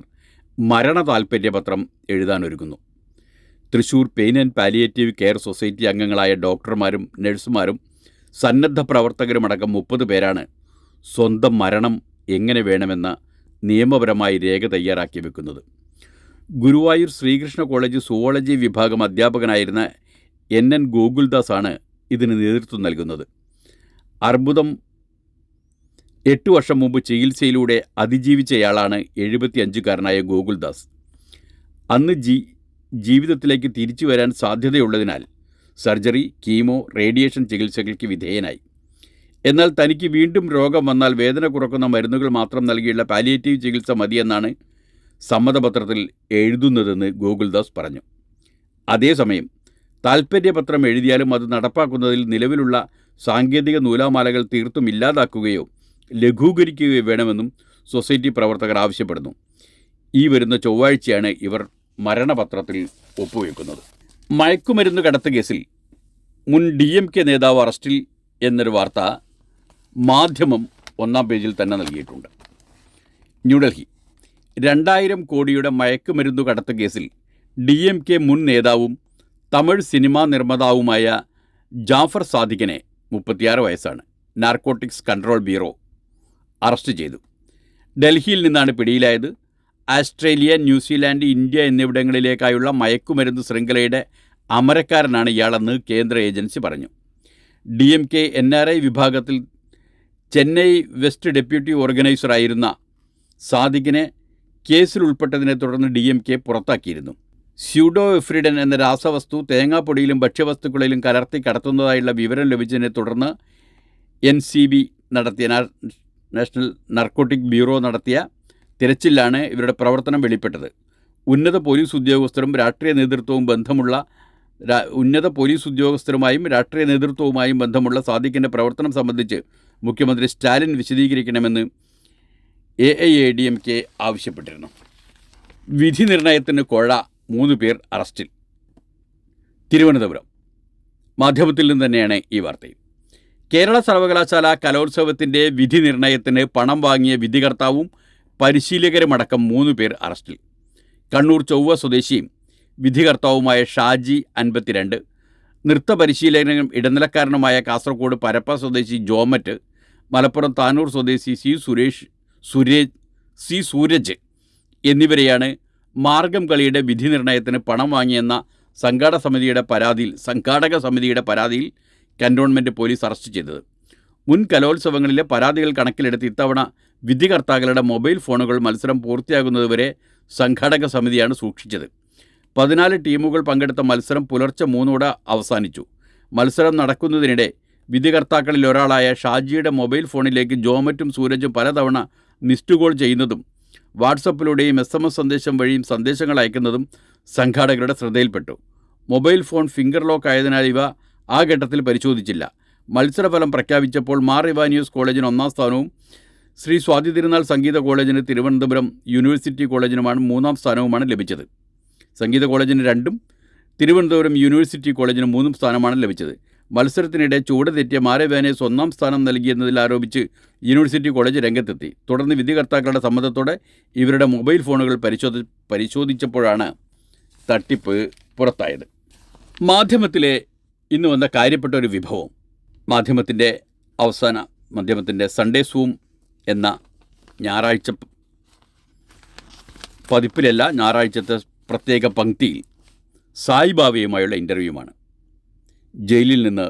മരണ താൽപ്പര്യപത്രം എഴുതാനൊരുങ്ങുന്നു. Thrissur pain and palliative care society അംഗങ്ങളായ ഡോക്ടർമാരും നഴ്സുമാരും സന്നദ്ധ പ്രവർത്തകരുമടക്കം 30 പേരാണ് സ്വന്തം മരണം എങ്ങനെ വേണമെന്ന നിയമപരമായി രേഖ തയ്യാറാക്കി വെക്കുന്നത്. ഗുരുവായൂർ ശ്രീകൃഷ്ണ കോളേജ് സുവോളജി വിഭാഗം അധ്യാപകനായിരുന്ന NN ഗോകുൽദാസ് ആണ് ഇതിന് നേതൃത്വം നൽകുന്നത്. അർബുദം 8 വർഷം മുമ്പ് ചികിത്സയിലൂടെ അതിജീവിച്ചയാളാണ് 75-കാരനായ ഗോകുൽദാസ്. അന്ന് ജീവിതത്തിലേക്ക് തിരിച്ചു വരാൻ സാധ്യതയുള്ളതിനാൽ സർജറി, കീമോ, റേഡിയേഷൻ ചികിത്സകൾക്ക് വിധേയനായി. എന്നാൽ തനിക്ക് വീണ്ടും രോഗം വന്നാൽ വേദന കുറക്കുന്ന മരുന്നുകൾ മാത്രം നൽകിയുള്ള പാലിയേറ്റീവ് ചികിത്സ മതിയെന്നാണ് സമ്മതപത്രത്തിൽ എഴുതുന്നതെന്ന് ഗോകുൽദാസ് പറഞ്ഞു. അതേസമയം താൽപ്പര്യപത്രം എഴുതിയാലും അത് നടപ്പാക്കുന്നതിൽ നിലവിലുള്ള സാങ്കേതിക നൂലാമാലകൾ തീർത്തും ഇല്ലാതാക്കുകയോ ലഘൂകരിക്കുകയോ വേണമെന്നും സൊസൈറ്റി പ്രവർത്തകർ ആവശ്യപ്പെടുന്നു. ഈ വരുന്ന ചൊവ്വാഴ്ചയാണ് ഇവർ മരണപത്രത്തിൽ ഒപ്പുവെക്കുന്നത്. മയക്കുമരുന്ന് കടത്ത് കേസിൽ മുൻ DMK നേതാവ് അറസ്റ്റിൽ എന്നൊരു വാർത്ത മാധ്യമം 1-ാം പേജിൽ തന്നെ നൽകിയിട്ടുണ്ട്. ന്യൂഡൽഹി 2000 കോടിയുടെ മയക്കുമരുന്ന് കടത്ത് കേസിൽ DMK മുൻ നേതാവും തമിഴ് സിനിമാ നിർമ്മാതാവുമായ ജാഫർ സാദിഖിനെ 36 വയസ്സാണ് നാർക്കോട്ടിക്സ് കൺട്രോൾ ബ്യൂറോ അറസ്റ്റ് ചെയ്തു. ഡൽഹിയിൽ നിന്നാണ് പിടിയിലായത്. ആസ്ട്രേലിയ, ന്യൂസിലാൻഡ്, ഇന്ത്യ എന്നിവിടങ്ങളിലേക്കായുള്ള മയക്കുമരുന്ന് ശൃംഖലയുടെ അമരക്കാരനാണ് ഇയാളെന്ന് കേന്ദ്ര ഏജൻസി പറഞ്ഞു. DMK NRI വിഭാഗത്തിൽ ചെന്നൈ വെസ്റ്റ് ഡെപ്യൂട്ടി ഓർഗനൈസറായിരുന്ന സാദിഖിനെ കേസിൽ ഉൾപ്പെട്ടതിനെ തുടർന്ന് DMK പുറത്താക്കിയിരുന്നു. സ്യൂഡോഎഫ്രിഡൻ എന്ന രാസവസ്തു തേങ്ങാപ്പൊടിയിലും ഭക്ഷ്യവസ്തുക്കളിലും കലർത്തി കടത്തുന്നതായുള്ള വിവരം ലഭിച്ചതിനെ തുടർന്ന് NCB നടത്തിയ നാഷണൽ നാർക്കോട്ടിക് ബ്യൂറോ നടത്തിയ തിരച്ചിലാണ് ഇവരുടെ പ്രവർത്തനം വെളിപ്പെട്ടത്. ഉന്നത പോലീസ് ഉദ്യോഗസ്ഥരുമായും രാഷ്ട്രീയ നേതൃത്വവുമായും ബന്ധമുള്ള സാദിഖിൻ്റെ പ്രവർത്തനം സംബന്ധിച്ച് മുഖ്യമന്ത്രി സ്റ്റാലിൻ വിശദീകരിക്കണമെന്ന് AIADMK ആവശ്യപ്പെട്ടിരുന്നു. വിധി നിർണയത്തിന് കോഴ, 3 പേർ അറസ്റ്റിൽ. തിരുവനന്തപുരം മാധ്യമത്തിൽ നിന്ന് തന്നെയാണ് ഈ വാർത്തയും. കേരള സർവകലാശാല കലോത്സവത്തിൻ്റെ വിധി നിർണയത്തിന് പണം വാങ്ങിയ വിധികർത്താവും പരിശീലകരുമടക്കം 3 പേർ അറസ്റ്റിൽ. കണ്ണൂർ ചൊവ്വ സ്വദേശിയും വിധികർത്താവുമായ ഷാജി 52, നൃത്ത പരിശീലകനും ഇടനിലക്കാരനുമായ കാസർഗോഡ് പരപ്പ സ്വദേശി ജോമറ്റ്, മലപ്പുറം താനൂർ സ്വദേശി സൂരജ് എന്നിവരെയാണ് മാർഗം കളിയുടെ വിധി നിർണയത്തിന് പണം വാങ്ങിയെന്ന സംഘാടക സമിതിയുടെ പരാതിയിൽ കൻ്റോൺമെൻറ്റ് പോലീസ് അറസ്റ്റ് ചെയ്തത്. മുൻ കലോത്സവങ്ങളിലെ പരാതികൾ കണക്കിലെടുത്ത് ഇത്തവണ വിധികർത്താക്കളുടെ മൊബൈൽ ഫോണുകൾ മത്സരം പൂർത്തിയാകുന്നതുവരെ സംഘാടക സമിതിയാണ് സൂക്ഷിച്ചത്. 14 ടീമുകൾ പങ്കെടുത്ത മത്സരം പുലർച്ചെ 3 അവസാനിച്ചു. മത്സരം നടക്കുന്നതിനിടെ വിധികർത്താക്കളിൽ ഒരാളായ ഷാജിയുടെ മൊബൈൽ ഫോണിലേക്ക് ജോമറ്റും സൂരജും പലതവണ മിസ്ഡ് കോൾ ചെയ്യുന്നതും വാട്സപ്പിലൂടെയും SMS സന്ദേശം വഴിയും സന്ദേശങ്ങൾ അയക്കുന്നതും സംഘാടകരുടെ ശ്രദ്ധയിൽപ്പെട്ടു. മൊബൈൽ ഫോൺ ഫിംഗർ ലോക്ക് ആയതിനാൽ ഇവ ആ ഘട്ടത്തിൽ പരിശോധിച്ചില്ല. മത്സരഫലം പ്രഖ്യാപിച്ചപ്പോൾ മാർ ഇവാനിയോസ് കോളേജിന് 1-ാം സ്ഥാനവും ശ്രീ സ്വാതി തിരുനാൾ സംഗീത കോളേജിന് തിരുവനന്തപുരം യൂണിവേഴ്സിറ്റി കോളേജിനുമാണ് 3-ാം സ്ഥാനവുമാണ് ലഭിച്ചത്. സംഗീത കോളേജിന് 2ഉം തിരുവനന്തപുരം യൂണിവേഴ്സിറ്റി കോളേജിന് 3 സ്ഥാനമാണ് ലഭിച്ചത്. മത്സരത്തിനിടെ ചുവട് തെറ്റിയ മാരവേനേസ് 1-ാം സ്ഥാനം നൽകിയെന്നതിൽ ആരോപിച്ച് യൂണിവേഴ്സിറ്റി കോളേജ് രംഗത്തെത്തി. തുടർന്ന് വിധികർത്താക്കളുടെ സമ്മതത്തോടെ ഇവരുടെ മൊബൈൽ ഫോണുകൾ പരിശോധിച്ചപ്പോഴാണ് തട്ടിപ്പ് പുറത്തായത്. മാധ്യമത്തിലെ ഇന്ന് വന്ന കാര്യപ്പെട്ട ഒരു വിഭവം, മാധ്യമത്തിൻ്റെ സൺഡേ സൂം എന്ന ഞായറാഴ്ച പതിപ്പിലല്ല, ഞായറാഴ്ചത്തെ പ്രത്യേക പങ്ക്തിയിൽ സായിബാബയുമായുള്ള ഇൻ്റർവ്യൂമാണ്. ജയിലിൽ നിന്ന്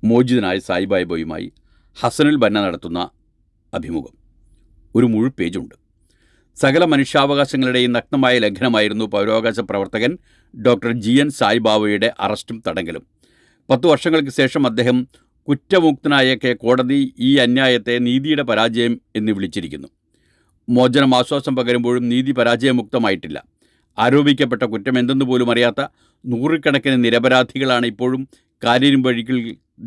മോചിതനായ സായിബാബയുമായി ഹസനുൽ ബന്ന നടത്തുന്ന അഭിമുഖം. ഒരു മുഴു പേജുണ്ട്. സകല മനുഷ്യാവകാശങ്ങളുടെയും നഗ്നമായ ലംഘനമായിരുന്നു പൗരാവകാശ പ്രവർത്തകൻ ഡോക്ടർ GN സായിബാബയുടെ അറസ്റ്റും തടങ്കലും. 10 വർഷങ്ങൾക്ക് ശേഷം അദ്ദേഹം കുറ്റമുക്തനായൊക്കെ കോടതി ഈ അന്യായത്തെ നീതിയുടെ പരാജയം എന്ന് വിളിച്ചിരിക്കുന്നു. മോചനം ആശ്വാസം പകരുമ്പോഴും നീതി പരാജയമുക്തമായിട്ടില്ല. ആരോപിക്കപ്പെട്ട കുറ്റം എന്തെന്ന് പോലും അറിയാത്ത നൂറുകണക്കിന് നിരപരാധികളാണ് ഇപ്പോഴും കാലിരുമ്പഴികൾ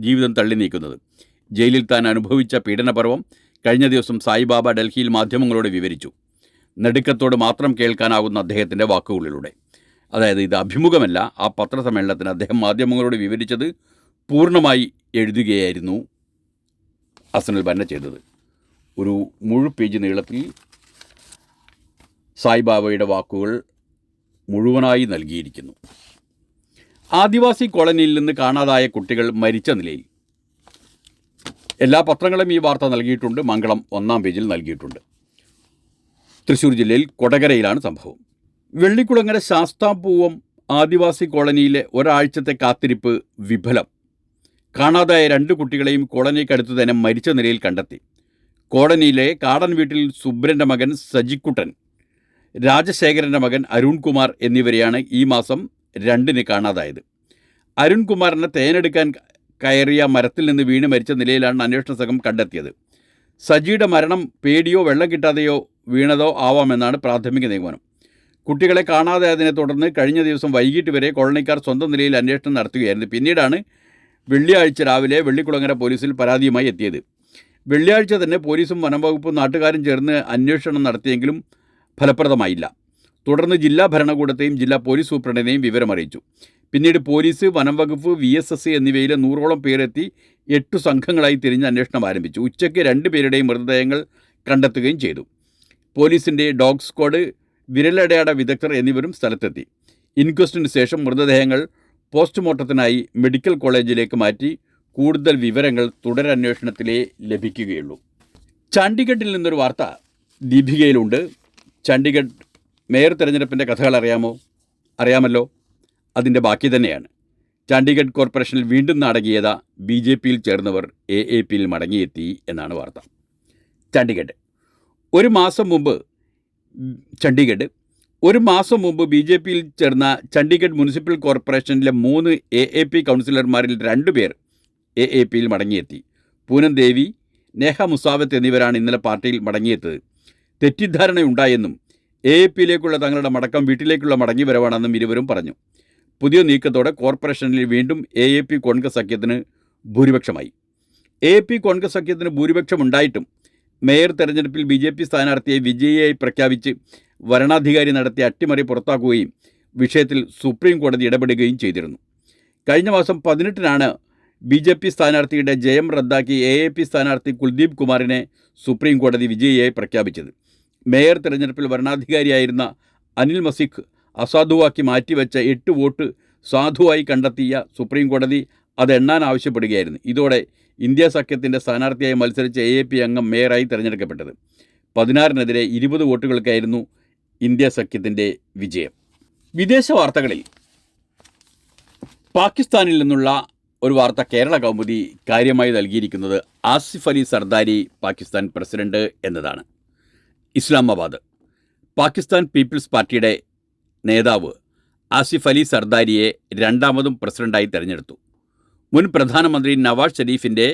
ജീവിതം തള്ളി നീക്കുന്നത്. ജയിലിൽ താൻ അനുഭവിച്ച പീഡനപർവം കഴിഞ്ഞ ദിവസം സായിബാബ ഡൽഹിയിൽ മാധ്യമങ്ങളോട് വിവരിച്ചു. നെടുക്കത്തോട് മാത്രം കേൾക്കാനാകുന്ന അദ്ദേഹത്തിൻ്റെ വാക്കുകളിലൂടെ. അതായത് ഇത് അഭിമുഖമല്ല, ആ പത്രസമ്മേളനത്തിന് അദ്ദേഹം മാധ്യമങ്ങളോട് വിവരിച്ചത് പൂർണ്ണമായി എഴുതുകയായിരുന്നു ഹസനുൽ ബന്ന ചെയ്തത്. ഒരു മുഴു പേജ് നീളത്തിൽ സായിബാബയുടെ വാക്കുകൾ മുഴുവനായി നൽകിയിരിക്കുന്നു. ആദിവാസി കോളനിയിൽ നിന്ന് കാണാതായ കുട്ടികൾ മരിച്ച നിലയിൽ. എല്ലാ പത്രങ്ങളും ഈ വാർത്ത നൽകിയിട്ടുണ്ട്. മംഗളം 1-ാം പേജിൽ നൽകിയിട്ടുണ്ട്. തൃശ്ശൂർ ജില്ലയിൽ കൊടകരയിലാണ് സംഭവം. വെള്ളിക്കുളങ്ങര ശാസ്താപൂവം ആദിവാസി കോളനിയിലെ ഒരാഴ്ചത്തെ കാത്തിരിപ്പ് വിഫലം. കാണാതായ 2 കുട്ടികളെയും കോളനിക്കടുത്ത് തന്നെ മരിച്ച നിലയിൽ കണ്ടെത്തി. കോളനിയിലെ കാടൻ വീട്ടിൽ സുബ്രൻ്റെ മകൻ സജിക്കുട്ടൻ, രാജശേഖരൻ്റെ മകൻ അരുൺകുമാർ എന്നിവരെയാണ് ഈ മാസം 2-ന് കാണാതായത്. അരുൺകുമാറിനെ തേനെടുക്കാൻ കയറിയ മരത്തിൽ നിന്ന് വീണ് മരിച്ച നിലയിലാണ് അന്വേഷണ സംഘം കണ്ടെത്തിയത്. സജിയുടെ മരണം പേടിയോ വെള്ളം കിട്ടാതെയോ വീണതോ ആവാമെന്നാണ് പ്രാഥമിക നിഗമനം. കുട്ടികളെ കാണാതായതിനെ തുടർന്ന് കഴിഞ്ഞ ദിവസം വൈകിട്ട് വരെ കോളനിക്കാർ സ്വന്തം നിലയിൽ അന്വേഷണം നടത്തുകയായിരുന്നു. പിന്നീടാണ് വെള്ളിയാഴ്ച രാവിലെ വെള്ളിക്കുളങ്ങര പോലീസിൽ പരാതിയുമായി എത്തിയത്. വെള്ളിയാഴ്ച തന്നെ പോലീസും വനംവകുപ്പും നാട്ടുകാരും ചേർന്ന് അന്വേഷണം നടത്തിയെങ്കിലും ഫലപ്രദമായില്ല. തുടർന്ന് ജില്ലാ ഭരണകൂടത്തെയും ജില്ലാ പോലീസ് സൂപ്രണ്ടിനെയും വിവരമറിയിച്ചു. പിന്നീട് പോലീസ്, വനംവകുപ്പ്, VSS എന്നിവയിലെ 100ഓളം പേരെത്തി 8 സംഘങ്ങളായി തിരിഞ്ഞ് അന്വേഷണം ആരംഭിച്ചു. ഉച്ചയ്ക്ക് 2 പേരുടെയും മൃതദേഹങ്ങൾ കണ്ടെത്തുകയും ചെയ്തു. പോലീസിൻ്റെ ഡോഗ് സ്ക്വാഡ്, വിരലടയാള വിദഗ്ധർ എന്നിവരും സ്ഥലത്തെത്തി. ഇൻക്വസ്റ്റിന് ശേഷം മൃതദേഹങ്ങൾ പോസ്റ്റ്മോർട്ടത്തിനായി മെഡിക്കൽ കോളേജിലേക്ക് മാറ്റി. കൂടുതൽ വിവരങ്ങൾ തുടരന്വേഷണത്തിലേ ലഭിക്കുകയുള്ളൂ. ചണ്ഡീഗഡിൽ നിന്നൊരു വാർത്ത ദീപികയിലുണ്ട്. ചണ്ഡീഗഡ് മേയർ തെരഞ്ഞെടുപ്പിൻ്റെ കഥകൾ അറിയാമല്ലോ. അതിൻ്റെ ബാക്കി തന്നെയാണ്. ചണ്ഡീഗഡ് കോർപ്പറേഷനിൽ വീണ്ടും നാടകീയത. BJPയിൽ ചേർന്നവർ AAPയിൽ മടങ്ങിയെത്തി എന്നാണ് വാർത്ത. ചണ്ഡീഗഡ് ഒരു മാസം മുമ്പ് BJPയിൽ ചേർന്ന ചണ്ഡീഗഡ് മുനിസിപ്പൽ കോർപ്പറേഷനിലെ 3 AAP കൗൺസിലർമാരിൽ 2 പേർ AAPയിൽ മടങ്ങിയെത്തി. പൂനം ദേവി, നേഹ മുസാവത്ത് എന്നിവരാണ് ഇന്നലെ പാർട്ടിയിൽ മടങ്ങിയെത്തത്. തെറ്റിദ്ധാരണയുണ്ടായെന്നും AAPയിലേക്കുള്ള തങ്ങളുടെ മടക്കം വീട്ടിലേക്കുള്ള മടങ്ങിവരവാണെന്നും ഇരുവരും പറഞ്ഞു. പുതിയ നീക്കത്തോടെ കോർപ്പറേഷനിൽ വീണ്ടും AAP കോൺഗ്രസ് സഖ്യത്തിന് ഭൂരിപക്ഷമായി. AAP കോൺഗ്രസ് സഖ്യത്തിന് ഭൂരിപക്ഷമുണ്ടായിട്ടും മേയർ തെരഞ്ഞെടുപ്പിൽ BJP സ്ഥാനാർത്ഥിയെ വിജയിയായി പ്രഖ്യാപിച്ച് വരണാധികാരി നടത്തിയ അട്ടിമറി പുറത്താക്കുകയും വിഷയത്തിൽ സുപ്രീം കോടതി ഇടപെടുകയും ചെയ്തിരുന്നു. കഴിഞ്ഞ മാസം 18-നാണ് BJP സ്ഥാനാർത്ഥിയുടെ ജയം റദ്ദാക്കി AAP സ്ഥാനാർത്ഥി കുൽദീപ് കുമാറിനെ സുപ്രീം കോടതി വിജയിയായി പ്രഖ്യാപിച്ചത്. മേയർ തെരഞ്ഞെടുപ്പിൽ വരണാധികാരിയായിരുന്ന അനിൽ മസിഖ് അസാധുവാക്കി മാറ്റിവെച്ച 8 വോട്ട് സാധുവായി കണ്ടെത്തിയ സുപ്രീം കോടതി അത് എണ്ണാൻ ആവശ്യപ്പെടുകയായിരുന്നു. ഇതോടെ ഇന്ത്യ സഖ്യത്തിൻ്റെ സ്ഥാനാർത്ഥിയായി മത്സരിച്ച AAP അംഗം മേയറായി തിരഞ്ഞെടുക്കപ്പെട്ടത്. 16-നെതിരെ 20 വോട്ടുകൾക്കായിരുന്നു ഇന്ത്യ സഖ്യത്തിൻ്റെ വിജയം. വിദേശ വാർത്തകളിൽ പാകിസ്ഥാനിൽ നിന്നുള്ള ഒരു വാർത്ത കേരള കൗമുദി കാര്യമായി നൽകിയിരിക്കുന്നത് ആസിഫ് അലി സർദാരി പാകിസ്ഥാൻ പ്രസിഡന്റ് എന്നതാണ്. ഇസ്ലാമാബാദ്. പാകിസ്ഥാൻ പീപ്പിൾസ് പാർട്ടിയുടെ നേതാവ് ആസിഫ് അലി സർദാരിയെ 2ാമതും പ്രസിഡന്റായി തിരഞ്ഞെടുത്തു. മുൻ പ്രധാനമന്ത്രി നവാസ് ഷെരീഫിൻ്റെ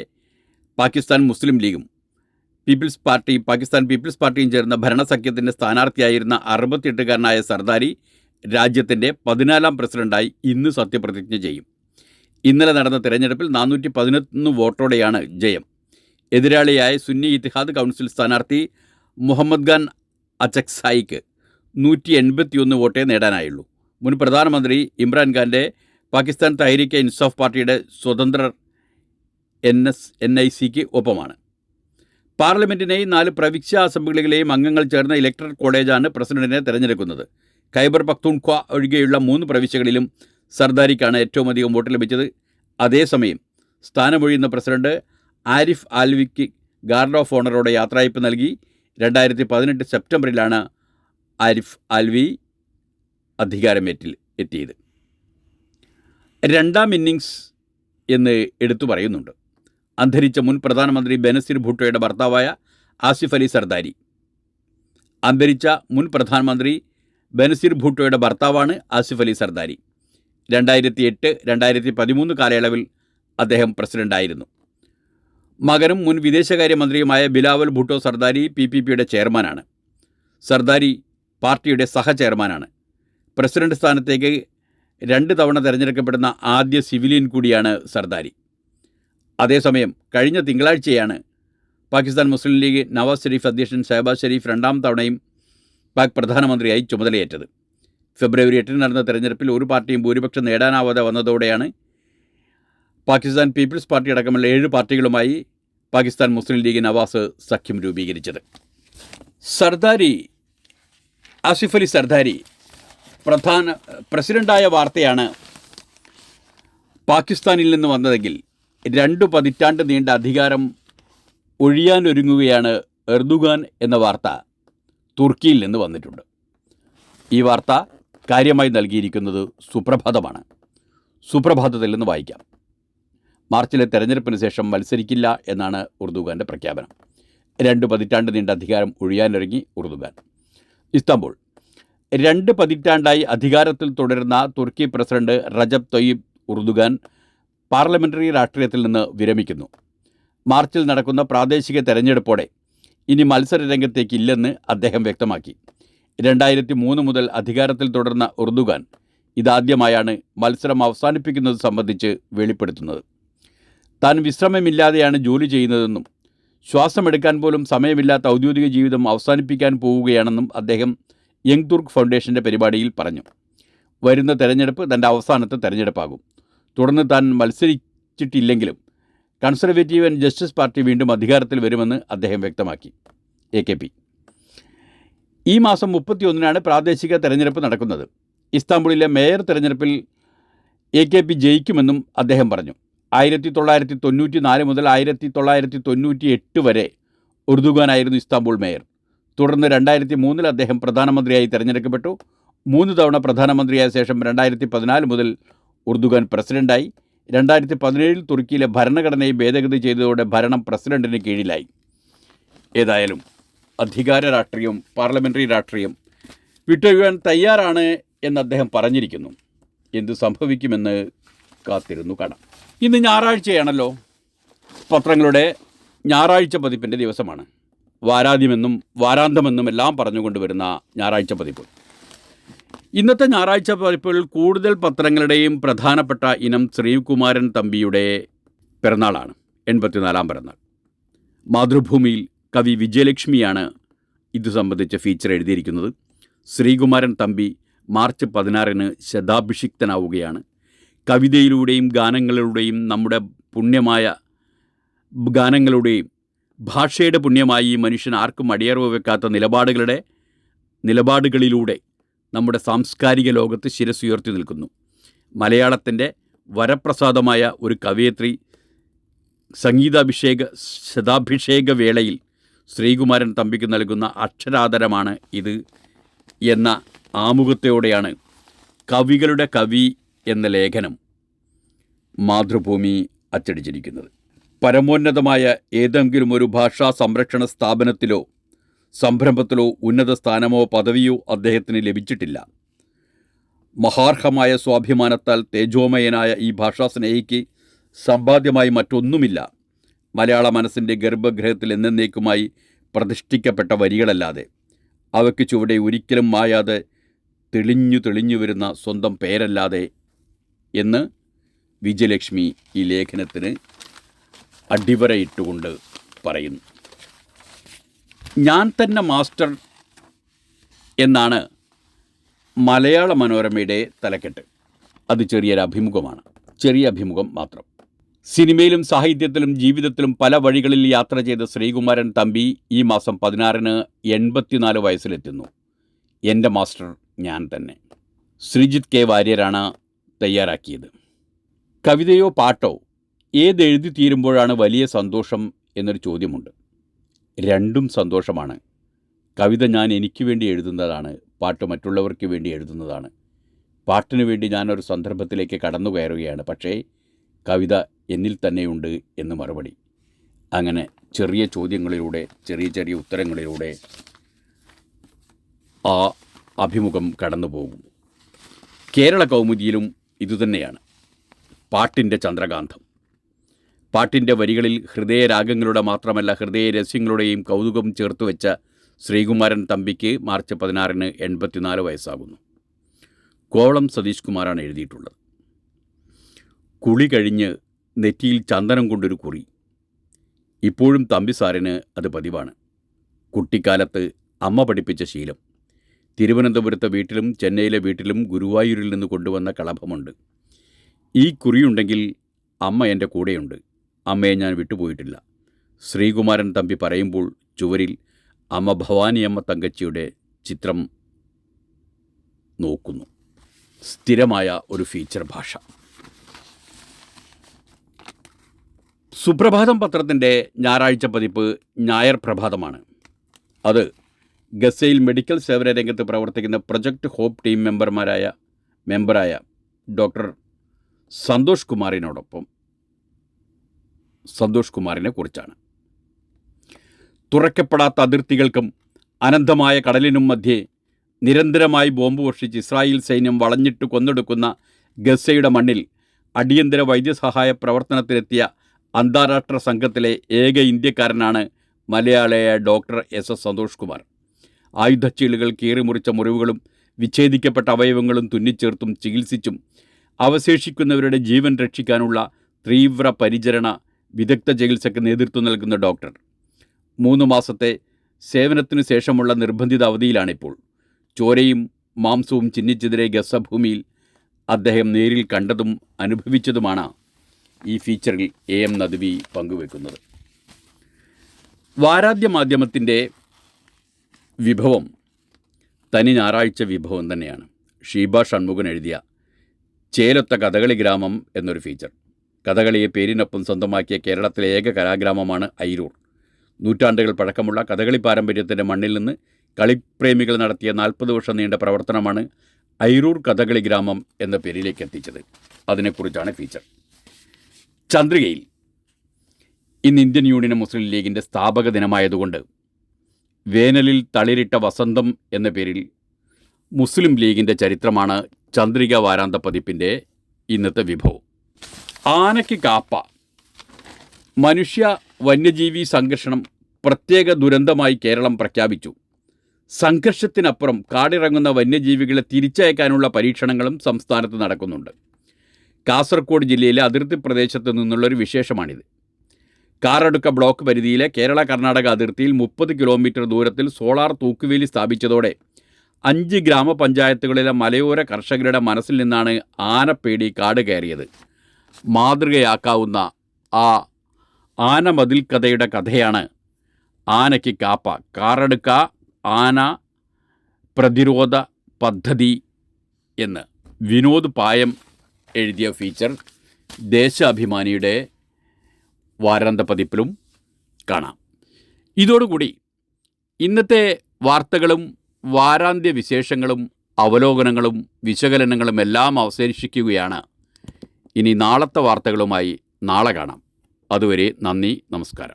പാകിസ്ഥാൻ മുസ്ലിം ലീഗും പാകിസ്ഥാൻ പീപ്പിൾസ് പാർട്ടിയും ചേർന്ന ഭരണസഖ്യത്തിൻ്റെ സ്ഥാനാർത്ഥിയായിരുന്ന 68-കാരനായ സർദാരി രാജ്യത്തിൻ്റെ 14ാം പ്രസിഡന്റായി ഇന്ന് സത്യപ്രതിജ്ഞ ചെയ്യും. ഇന്നലെ നടന്ന തിരഞ്ഞെടുപ്പിൽ 411 വോട്ടോടെയാണ് ജയം. എതിരാളിയായ സുന്നി ഇത്തിഹാദ് കൗൺസിൽ സ്ഥാനാർത്ഥി മുഹമ്മദ് ഖാൻ അച്ചക്സായിക്ക് 181 വോട്ടേ നേടാനായുള്ളൂ. മുൻ പ്രധാനമന്ത്രി ഇമ്രാൻഖാൻ്റെ പാകിസ്ഥാൻ തഹരീക്ക് ഇൻസാഫ് പാർട്ടിയുടെ സ്വതന്ത്രർ NICക്ക് ഒപ്പമാണ്. പാർലമെൻറ്റിനെയും 4 പ്രവിശ്യ അസംബ്ലികളിലെയും അംഗങ്ങൾ ചേർന്ന ഇലക്ടറൽ കോളേജാണ് പ്രസിഡന്റിനെ തിരഞ്ഞെടുക്കുന്നത്. ഖൈബർ പഖ്തൂൺഖ്വ ഒഴികെയുള്ള 3 പ്രവിശ്യകളിലും സർദാരിക്കാണ് ഏറ്റവും അധികം വോട്ട് ലഭിച്ചത്. അതേസമയം സ്ഥാനമൊഴിയുന്ന പ്രസിഡന്റ് ആരിഫ് ആൽവിക്ക് ഗാർഡ് ഓഫ് ഓണറോടെ യാത്രയയപ്പ് നൽകി. 2018 സെപ്റ്റംബറിലാണ് ആരിഫ് ആൽവി അധികാരമേറ്റിൽ രണ്ടാം ഇന്നിങ്സ് എന്ന് എടുത്തു പറയുന്നുണ്ട്. അന്തരിച്ച മുൻ പ്രധാനമന്ത്രി ബെനസീർ ഭൂട്ടോയുടെ ഭർത്താവായ ആസിഫ് അലി സർദാരി. അന്തരിച്ച മുൻ പ്രധാനമന്ത്രി ബെനസീർ ഭൂട്ടോയുടെ ഭർത്താവാണ് ആസിഫ് അലി സർദാരി. 2008-2013 കാലയളവിൽ അദ്ദേഹം പ്രസിഡൻ്റായിരുന്നു. മകനും മുൻ വിദേശകാര്യമന്ത്രിയുമായ ബിലാവൽ ഭൂട്ടോ സർദാരി PPPയുടെ ചെയർമാനാണ്. സർദാരി പാർട്ടിയുടെ സഹചെയർമാനാണ്. പ്രസിഡന്റ് സ്ഥാനത്തേക്ക് 2 തവണ തിരഞ്ഞെടുക്കപ്പെടുന്ന ആദ്യ സിവിലിയൻ കൂടിയാണ് സർദാരി. അതേസമയം കഴിഞ്ഞ തിങ്കളാഴ്ചയാണ് പാകിസ്ഥാൻ മുസ്ലിം ലീഗ് നവാസ് ഷെരീഫ് അധ്യക്ഷൻ ഷഹബാസ് ഷെരീഫ് 2ാം തവണയും പാക് പ്രധാനമന്ത്രിയായി ചുമതലയേറ്റത്. ഫെബ്രുവരി 8 നടന്ന തെരഞ്ഞെടുപ്പിൽ ഒരു പാർട്ടിയും ഭൂരിപക്ഷം നേടാനാവാതെ വന്നതോടെയാണ് പാകിസ്ഥാൻ പീപ്പിൾസ് പാർട്ടി അടക്കമുള്ള 7 പാർട്ടികളുമായി പാകിസ്ഥാൻ മുസ്ലിം ലീഗ് നവാസ് സഖ്യം രൂപീകരിച്ചത്. ആസിഫ് അലി സർദാരി പ്രസിഡൻ്റായ വാർത്തയാണ് പാകിസ്ഥാനിൽ നിന്ന് വന്നതെങ്കിൽ 2 പതിറ്റാണ്ട് നീണ്ട അധികാരം ഒഴിയാനൊരുങ്ങുകയാണ് എർദുഗാൻ എന്ന വാർത്ത തുർക്കിയിൽ നിന്ന് വന്നിട്ടുണ്ട്. ഈ വാർത്ത കാര്യമായി നൽകിയിരിക്കുന്നത് സുപ്രഭാതമാണ്. സുപ്രഭാതത്തിൽ നിന്ന് വായിക്കാം. മാർച്ചിലെ തെരഞ്ഞെടുപ്പിന് ശേഷം മത്സരിക്കില്ല എന്നാണ് എർദുഗാൻ്റെ പ്രഖ്യാപനം. 2 പതിറ്റാണ്ട് നീണ്ട അധികാരം ഒഴിയാനൊരുങ്ങി എർദുഗാൻ. ഇസ്താംബുൾ. 2 പതിറ്റാണ്ടായി അധികാരത്തിൽ തുടരുന്ന തുർക്കി പ്രസിഡന്റ് റജബ് തൊയ്യിബ് എർദുഗാൻ പാർലമെൻ്ററി രാഷ്ട്രീയത്തിൽ നിന്ന് വിരമിക്കുന്നു. മാർച്ചിൽ നടക്കുന്ന പ്രാദേശിക തെരഞ്ഞെടുപ്പോടെ ഇനി മത്സരരംഗത്തേക്കില്ലെന്ന് അദ്ദേഹം വ്യക്തമാക്കി. 2003 മുതൽ അധികാരത്തിൽ തുടർന്ന എർദുഗാൻ ഇതാദ്യമായാണ് മത്സരം അവസാനിപ്പിക്കുന്നത് സംബന്ധിച്ച് വെളിപ്പെടുത്തുന്നത്. താൻ വിശ്രമമില്ലാതെയാണ് ജോലി ചെയ്യുന്നതെന്നും ശ്വാസമെടുക്കാൻ പോലും സമയമില്ലാത്ത ഔദ്യോഗിക ജീവിതം അവസാനിപ്പിക്കാൻ പോവുകയാണെന്നും അദ്ദേഹം യങ് തുർക്ക് ഫൗണ്ടേഷൻ്റെ പരിപാടിയിൽ പറഞ്ഞു. വരുന്ന തെരഞ്ഞെടുപ്പ് തൻ്റെ അവസാനത്തെ തെരഞ്ഞെടുപ്പാകും. തുടർന്ന് താൻ മത്സരിച്ചിട്ടില്ലെങ്കിലും കൺസർവേറ്റീവ് ആൻഡ് ജസ്റ്റിസ് പാർട്ടി വീണ്ടും അധികാരത്തിൽ വരുമെന്ന് അദ്ദേഹം വ്യക്തമാക്കി. AKP. ഈ മാസം 31-നാണ് പ്രാദേശിക തെരഞ്ഞെടുപ്പ് നടക്കുന്നത്. ഇസ്താംബുളിലെ മേയർ തെരഞ്ഞെടുപ്പിൽ AKP ജയിക്കുമെന്നും അദ്ദേഹം പറഞ്ഞു. 1994 മുതൽ 1998 വരെ എർദുഗാനായിരുന്നു ഇസ്താംബുൾ മേയർ. തുടർന്ന് 2003 അദ്ദേഹം പ്രധാനമന്ത്രിയായി തിരഞ്ഞെടുക്കപ്പെട്ടു. 3 തവണ പ്രധാനമന്ത്രിയായ ശേഷം 2014 മുതൽ എർദുഗാൻ പ്രസിഡൻ്റായി. 2017 തുർക്കിയിലെ ഭരണഘടനയെ ഭേദഗതി ചെയ്തതോടെ ഭരണം പ്രസിഡന്റിന് കീഴിലായി. ഏതായാലും അധികാര രാഷ്ട്രീയം, പാർലമെൻ്ററി രാഷ്ട്രീയം വിട്ടൊഴിയാൻ തയ്യാറാണ് എന്ന് അദ്ദേഹം പറഞ്ഞിരിക്കുന്നു. എന്തു സംഭവിക്കുമെന്ന് കാത്തിരുന്നു കാണാം. ഇന്ന് ഞായറാഴ്ചയാണല്ലോ. പത്രങ്ങളുടെ ഞായറാഴ്ച പതിപ്പിൻ്റെ ദിവസമാണ്. വാരാദ്യമെന്നും വാരാന്തമെന്നും എല്ലാം പറഞ്ഞുകൊണ്ടുവരുന്ന ഞായറാഴ്ച പതിപ്പ്. ഇന്നത്തെ ഞായറാഴ്ച പതിപ്പുകളിൽ കൂടുതൽ പത്രങ്ങളുടെയും പ്രധാനപ്പെട്ട ഇനം ശ്രീകുമാരൻ തമ്പിയുടെ പിറന്നാളാണ്. 84-ാം പിറന്നാൾ. മാതൃഭൂമിയിൽ കവി വിജയലക്ഷ്മിയാണ് ഇത് സംബന്ധിച്ച് ഫീച്ചർ എഴുതിയിരിക്കുന്നത്. ശ്രീകുമാരൻ തമ്പി മാർച്ച് 16-ന് ശതാഭിഷിക്തനാവുകയാണ്. കവിതയിലൂടെയും ഗാനങ്ങളിലൂടെയും നമ്മുടെ പുണ്യമായ ഗാനങ്ങളുടെയും ഭാഷയുടെ പുണ്യമായി ഈ മനുഷ്യൻ ആർക്കും അടിയറവ് വെക്കാത്ത നിലപാടുകളിലൂടെ നമ്മുടെ സാംസ്കാരിക ലോകത്ത് ശിരസുയർത്തി നിൽക്കുന്നു. മലയാളത്തിൻ്റെ വരപ്രസാദമായ ഒരു കവയിത്രി ശതാഭിഷേക വേളയിൽ ശ്രീകുമാരൻ തമ്പിക്ക് നൽകുന്ന അക്ഷരാദരമാണ് ഇത് എന്ന ആമുഖത്തോടെയാണ് കവികളുടെ കവി എന്ന ലേഖനം മാതൃഭൂമി അച്ചടിച്ചിരിക്കുന്നത്. പരമോന്നതമായ ഏതെങ്കിലും ഒരു ഭാഷാ സംരക്ഷണ സ്ഥാപനത്തിലോ സംരംഭത്തിലോ ഉന്നത സ്ഥാനമോ പദവിയോ അദ്ദേഹത്തിന് ലഭിച്ചിട്ടില്ല. മഹാർഹമായ സ്വാഭിമാനത്താൽ തേജോമയനായ ഈ ഭാഷാസ്നേഹിക്ക് സമ്പാദ്യമായി മറ്റൊന്നുമില്ല. മലയാള മനസ്സിൻ്റെ ഗർഭഗൃഹത്തിൽ എന്നേക്കുമായി പ്രതിഷ്ഠിക്കപ്പെട്ട വരികളല്ലാതെ, അവയ്ക്ക് ചുവടെ ഒരിക്കലും മായാതെ തെളിഞ്ഞു വരുന്ന സ്വന്തം പേരല്ലാതെ എന്ന് വിജയലക്ഷ്മി ഈ ലേഖനത്തിന് അടിവരയിട്ടുകൊണ്ട് പറയുന്നു. ഞാൻ തന്നെ മാസ്റ്റർ എന്നാണ് മലയാള മനോരമയുടെ തലക്കെട്ട്. അത് ചെറിയ അഭിമുഖം മാത്രം. സിനിമയിലും സാഹിത്യത്തിലും ജീവിതത്തിലും പല വഴികളിൽ യാത്ര ചെയ്ത ശ്രീകുമാരൻ തമ്പി ഈ മാസം 16-ന് 84 വയസ്സിലെത്തുന്നു. എൻ്റെ മാസ്റ്റർ ഞാൻ തന്നെ. ശ്രീജിത്ത് കെ വാര്യരാണ് തയ്യാറാക്കിയത്. കവിതയോ പാട്ടോ ഏതെഴുതി തീരുമ്പോഴാണ് വലിയ സന്തോഷം എന്നൊരു ചോദ്യമുണ്ട്. രണ്ടും സന്തോഷമാണ്. കവിത ഞാൻ എനിക്ക് വേണ്ടി എഴുതുന്നതാണ്, പാട്ട് മറ്റുള്ളവർക്ക് വേണ്ടി എഴുതുന്നതാണ്. പാട്ടിനു വേണ്ടി ഞാനൊരു സന്ദർഭത്തിലേക്ക് കടന്നു കയറുകയാണ്, പക്ഷേ കവിത എന്നിൽ തന്നെയുണ്ട് എന്ന് മറുപടി. അങ്ങനെ ചെറിയ ചോദ്യങ്ങളിലൂടെ, ചെറിയ ഉത്തരങ്ങളിലൂടെ ആ അഭിമുഖം കടന്നു പോകും. കേരള കൗമുദിയിലും ഇതുതന്നെയാണ്. പാട്ടിൻ്റെ ചന്ദ്രകാന്തം. പാട്ടിൻ്റെ വരികളിൽ ഹൃദയരാഗങ്ങളുടെ മാത്രമല്ല ഹൃദയരസ്യങ്ങളുടെയും കൗതുകം ചേർത്തുവെച്ച ശ്രീകുമാരൻ തമ്പിക്ക് മാർച്ച് 16-ന് 84 വയസ്സാകുന്നു. കോവളം സതീഷ് കുമാറാണ് എഴുതിയിട്ടുള്ളത്. കുളി കഴിഞ്ഞ് നെറ്റിയിൽ ചന്ദനം കൊണ്ടൊരു കുറി. ഇപ്പോഴും തമ്പി സാറിന് അത് പതിവാണ്. കുട്ടിക്കാലത്ത് അമ്മ പഠിപ്പിച്ച ശീലം. തിരുവനന്തപുരത്തെ വീട്ടിലും ചെന്നൈയിലെ വീട്ടിലും ഗുരുവായൂരിൽ നിന്ന് കൊണ്ടുവന്ന കളഭമുണ്ട്. ഈ കുറിയുണ്ടെങ്കിൽ അമ്മ എൻ്റെ കൂടെയുണ്ട്. അമ്മയെ ഞാൻ വിട്ടുപോയിട്ടില്ല. ശ്രീകുമാരൻ തമ്പി പറയുമ്പോൾ ചുവരിൽ അമ്മ ഭവാനിയമ്മ തങ്കച്ചിയുടെ ചിത്രം നോക്കുന്നു. സ്ഥിരമായ ഒരു ഫീച്ചർ ഭാഷ. സുപ്രഭാതം പത്രത്തിൻ്റെ ഞായറാഴ്ച പതിപ്പ് ഞായർ പ്രഭാതമാണ്. അത് ഗസയിൽ മെഡിക്കൽ സേവന രംഗത്ത് പ്രവർത്തിക്കുന്ന പ്രൊജക്ട് ഹോപ്പ് ടീം മെമ്പറായ ഡോക്ടർ സന്തോഷ് കുമാറിനെ കുറിച്ചാണ്. തുറക്കപ്പെടാത്ത അതിർത്തികൾക്കും അനന്തമായ കടലിനും മധ്യേ നിരന്തരമായി ബോംബ് വർഷിച്ച് ഇസ്രായേൽ സൈന്യം വളഞ്ഞിട്ട് കൊന്നൊടുക്കുന്ന ഗസയുടെ മണ്ണിൽ അടിയന്തര വൈദ്യസഹായ പ്രവർത്തനത്തിലെത്തിയ അന്താരാഷ്ട്ര സംഘത്തിലെ ഏക ഇന്ത്യക്കാരനാണ് മലയാളിയായ ഡോക്ടർ എസ് സന്തോഷ് കുമാർ. ആയുധച്ചീളുകൾ കീറിമുറിച്ച മുറിവുകളും വിച്ഛേദിക്കപ്പെട്ട അവയവങ്ങളും തുന്നിച്ചേർത്തും ചികിത്സിച്ചും അവശേഷിക്കുന്നവരുടെ ജീവൻ രക്ഷിക്കാനുള്ള തീവ്ര പരിചരണ വിദഗ്ധ ചികിത്സയ്ക്ക് നേതൃത്വം നൽകുന്ന ഡോക്ടർ 3 മാസത്തെ സേവനത്തിനു ശേഷമുള്ള നിർബന്ധിത അവധിയിലാണിപ്പോൾ. ചോരയും മാംസവും ചിഹ്നിച്ചെതിരെ ഗസഭൂമിയിൽ അദ്ദേഹം നേരിൽ കണ്ടതും അനുഭവിച്ചതുമാണ് ഈ ഫീച്ചറിൽ AM നദ്വി പങ്കുവെക്കുന്നത്. വാരാദ്യ മാധ്യമത്തിൻ്റെ വിഭവം തനി ഞായറാഴ്ച വിഭവം തന്നെയാണ്. ഷീബ ഷൺമുഖൻ എഴുതിയ ചേലൊത്ത കഥകളി ഗ്രാമം എന്നൊരു ഫീച്ചർ. കഥകളിയെ പേരിനൊപ്പം സ്വന്തമാക്കിയ കേരളത്തിലെ ഏക കലാഗ്രാമമാണ് അയിരൂർ. നൂറ്റാണ്ടുകൾ പഴക്കമുള്ള കഥകളി പാരമ്പര്യത്തിൻ്റെ മണ്ണിൽ നിന്ന് കളിപ്രേമികൾ നടത്തിയ 40 വർഷം നീണ്ട പ്രവർത്തനമാണ് അയിരൂർ കഥകളി ഗ്രാമം എന്ന പേരിലേക്ക് എത്തിച്ചത്. അതിനെക്കുറിച്ചാണ് ഫീച്ചർ. ചന്ദ്രികയിൽ ഇന്ന് ഇന്ത്യൻ യൂണിയൻ മുസ്ലിം ലീഗിൻ്റെ സ്ഥാപക ദിനമായതുകൊണ്ട് വേനലിൽ തളിരിട്ട വസന്തം എന്ന പേരിൽ മുസ്ലിം ലീഗിൻ്റെ ചരിത്രമാണ് ചന്ദ്രിക വാരാന്ത പതിപ്പിൻ്റെ ഇന്നത്തെ വിഭവം. ആനയ്ക്ക് കാപ്പ. മനുഷ്യ വന്യജീവി സംഘർഷണം പ്രത്യേക ദുരന്തമായി കേരളം പ്രഖ്യാപിച്ചു. സംഘർഷത്തിനപ്പുറം കാടിറങ്ങുന്ന വന്യജീവികളെ തിരിച്ചയക്കാനുള്ള പരീക്ഷണങ്ങളും സംസ്ഥാനത്ത് നടക്കുന്നുണ്ട്. കാസർഗോഡ് ജില്ലയിലെ അതിർത്തി പ്രദേശത്ത് നിന്നുള്ളൊരു വിശേഷമാണിത്. കാറടുക്ക ബ്ലോക്ക് പരിധിയിലെ കേരള കർണാടക അതിർത്തിയിൽ 30 കിലോമീറ്റർ ദൂരത്തിൽ സോളാർ തൂക്കുവേലി സ്ഥാപിച്ചതോടെ 5 ഗ്രാമപഞ്ചായത്തുകളിലെ മലയോര കർഷകരുടെ മനസ്സിൽ നിന്നാണ് ആനപ്പേടി കാട് കയറിയത്. മാതൃകയാക്കാവുന്ന ആ ആനമതിൽ കഥയുടെ കഥയാണ് ആനയ്ക്ക് കാപ്പ, കാറടുക്ക ആന പ്രതിരോധ പദ്ധതി എന്ന് വിനോദ് പായം എഴുതിയ ഫീച്ചർ ദേശാഭിമാനിയുടെ വാരാന്ത പതിപ്പിലും കാണാം. ഇതോടുകൂടി ഇന്നത്തെ വാർത്തകളും വാരാന്ത്യ വിശേഷങ്ങളും അവലോകനങ്ങളും വിശകലനങ്ങളും എല്ലാം അവശേഷിക്കുകയാണ്. ഇനി നാളത്തെ വാർത്തകളുമായി നാളെ കാണാം. അതുവരെ നന്ദി, നമസ്കാരം.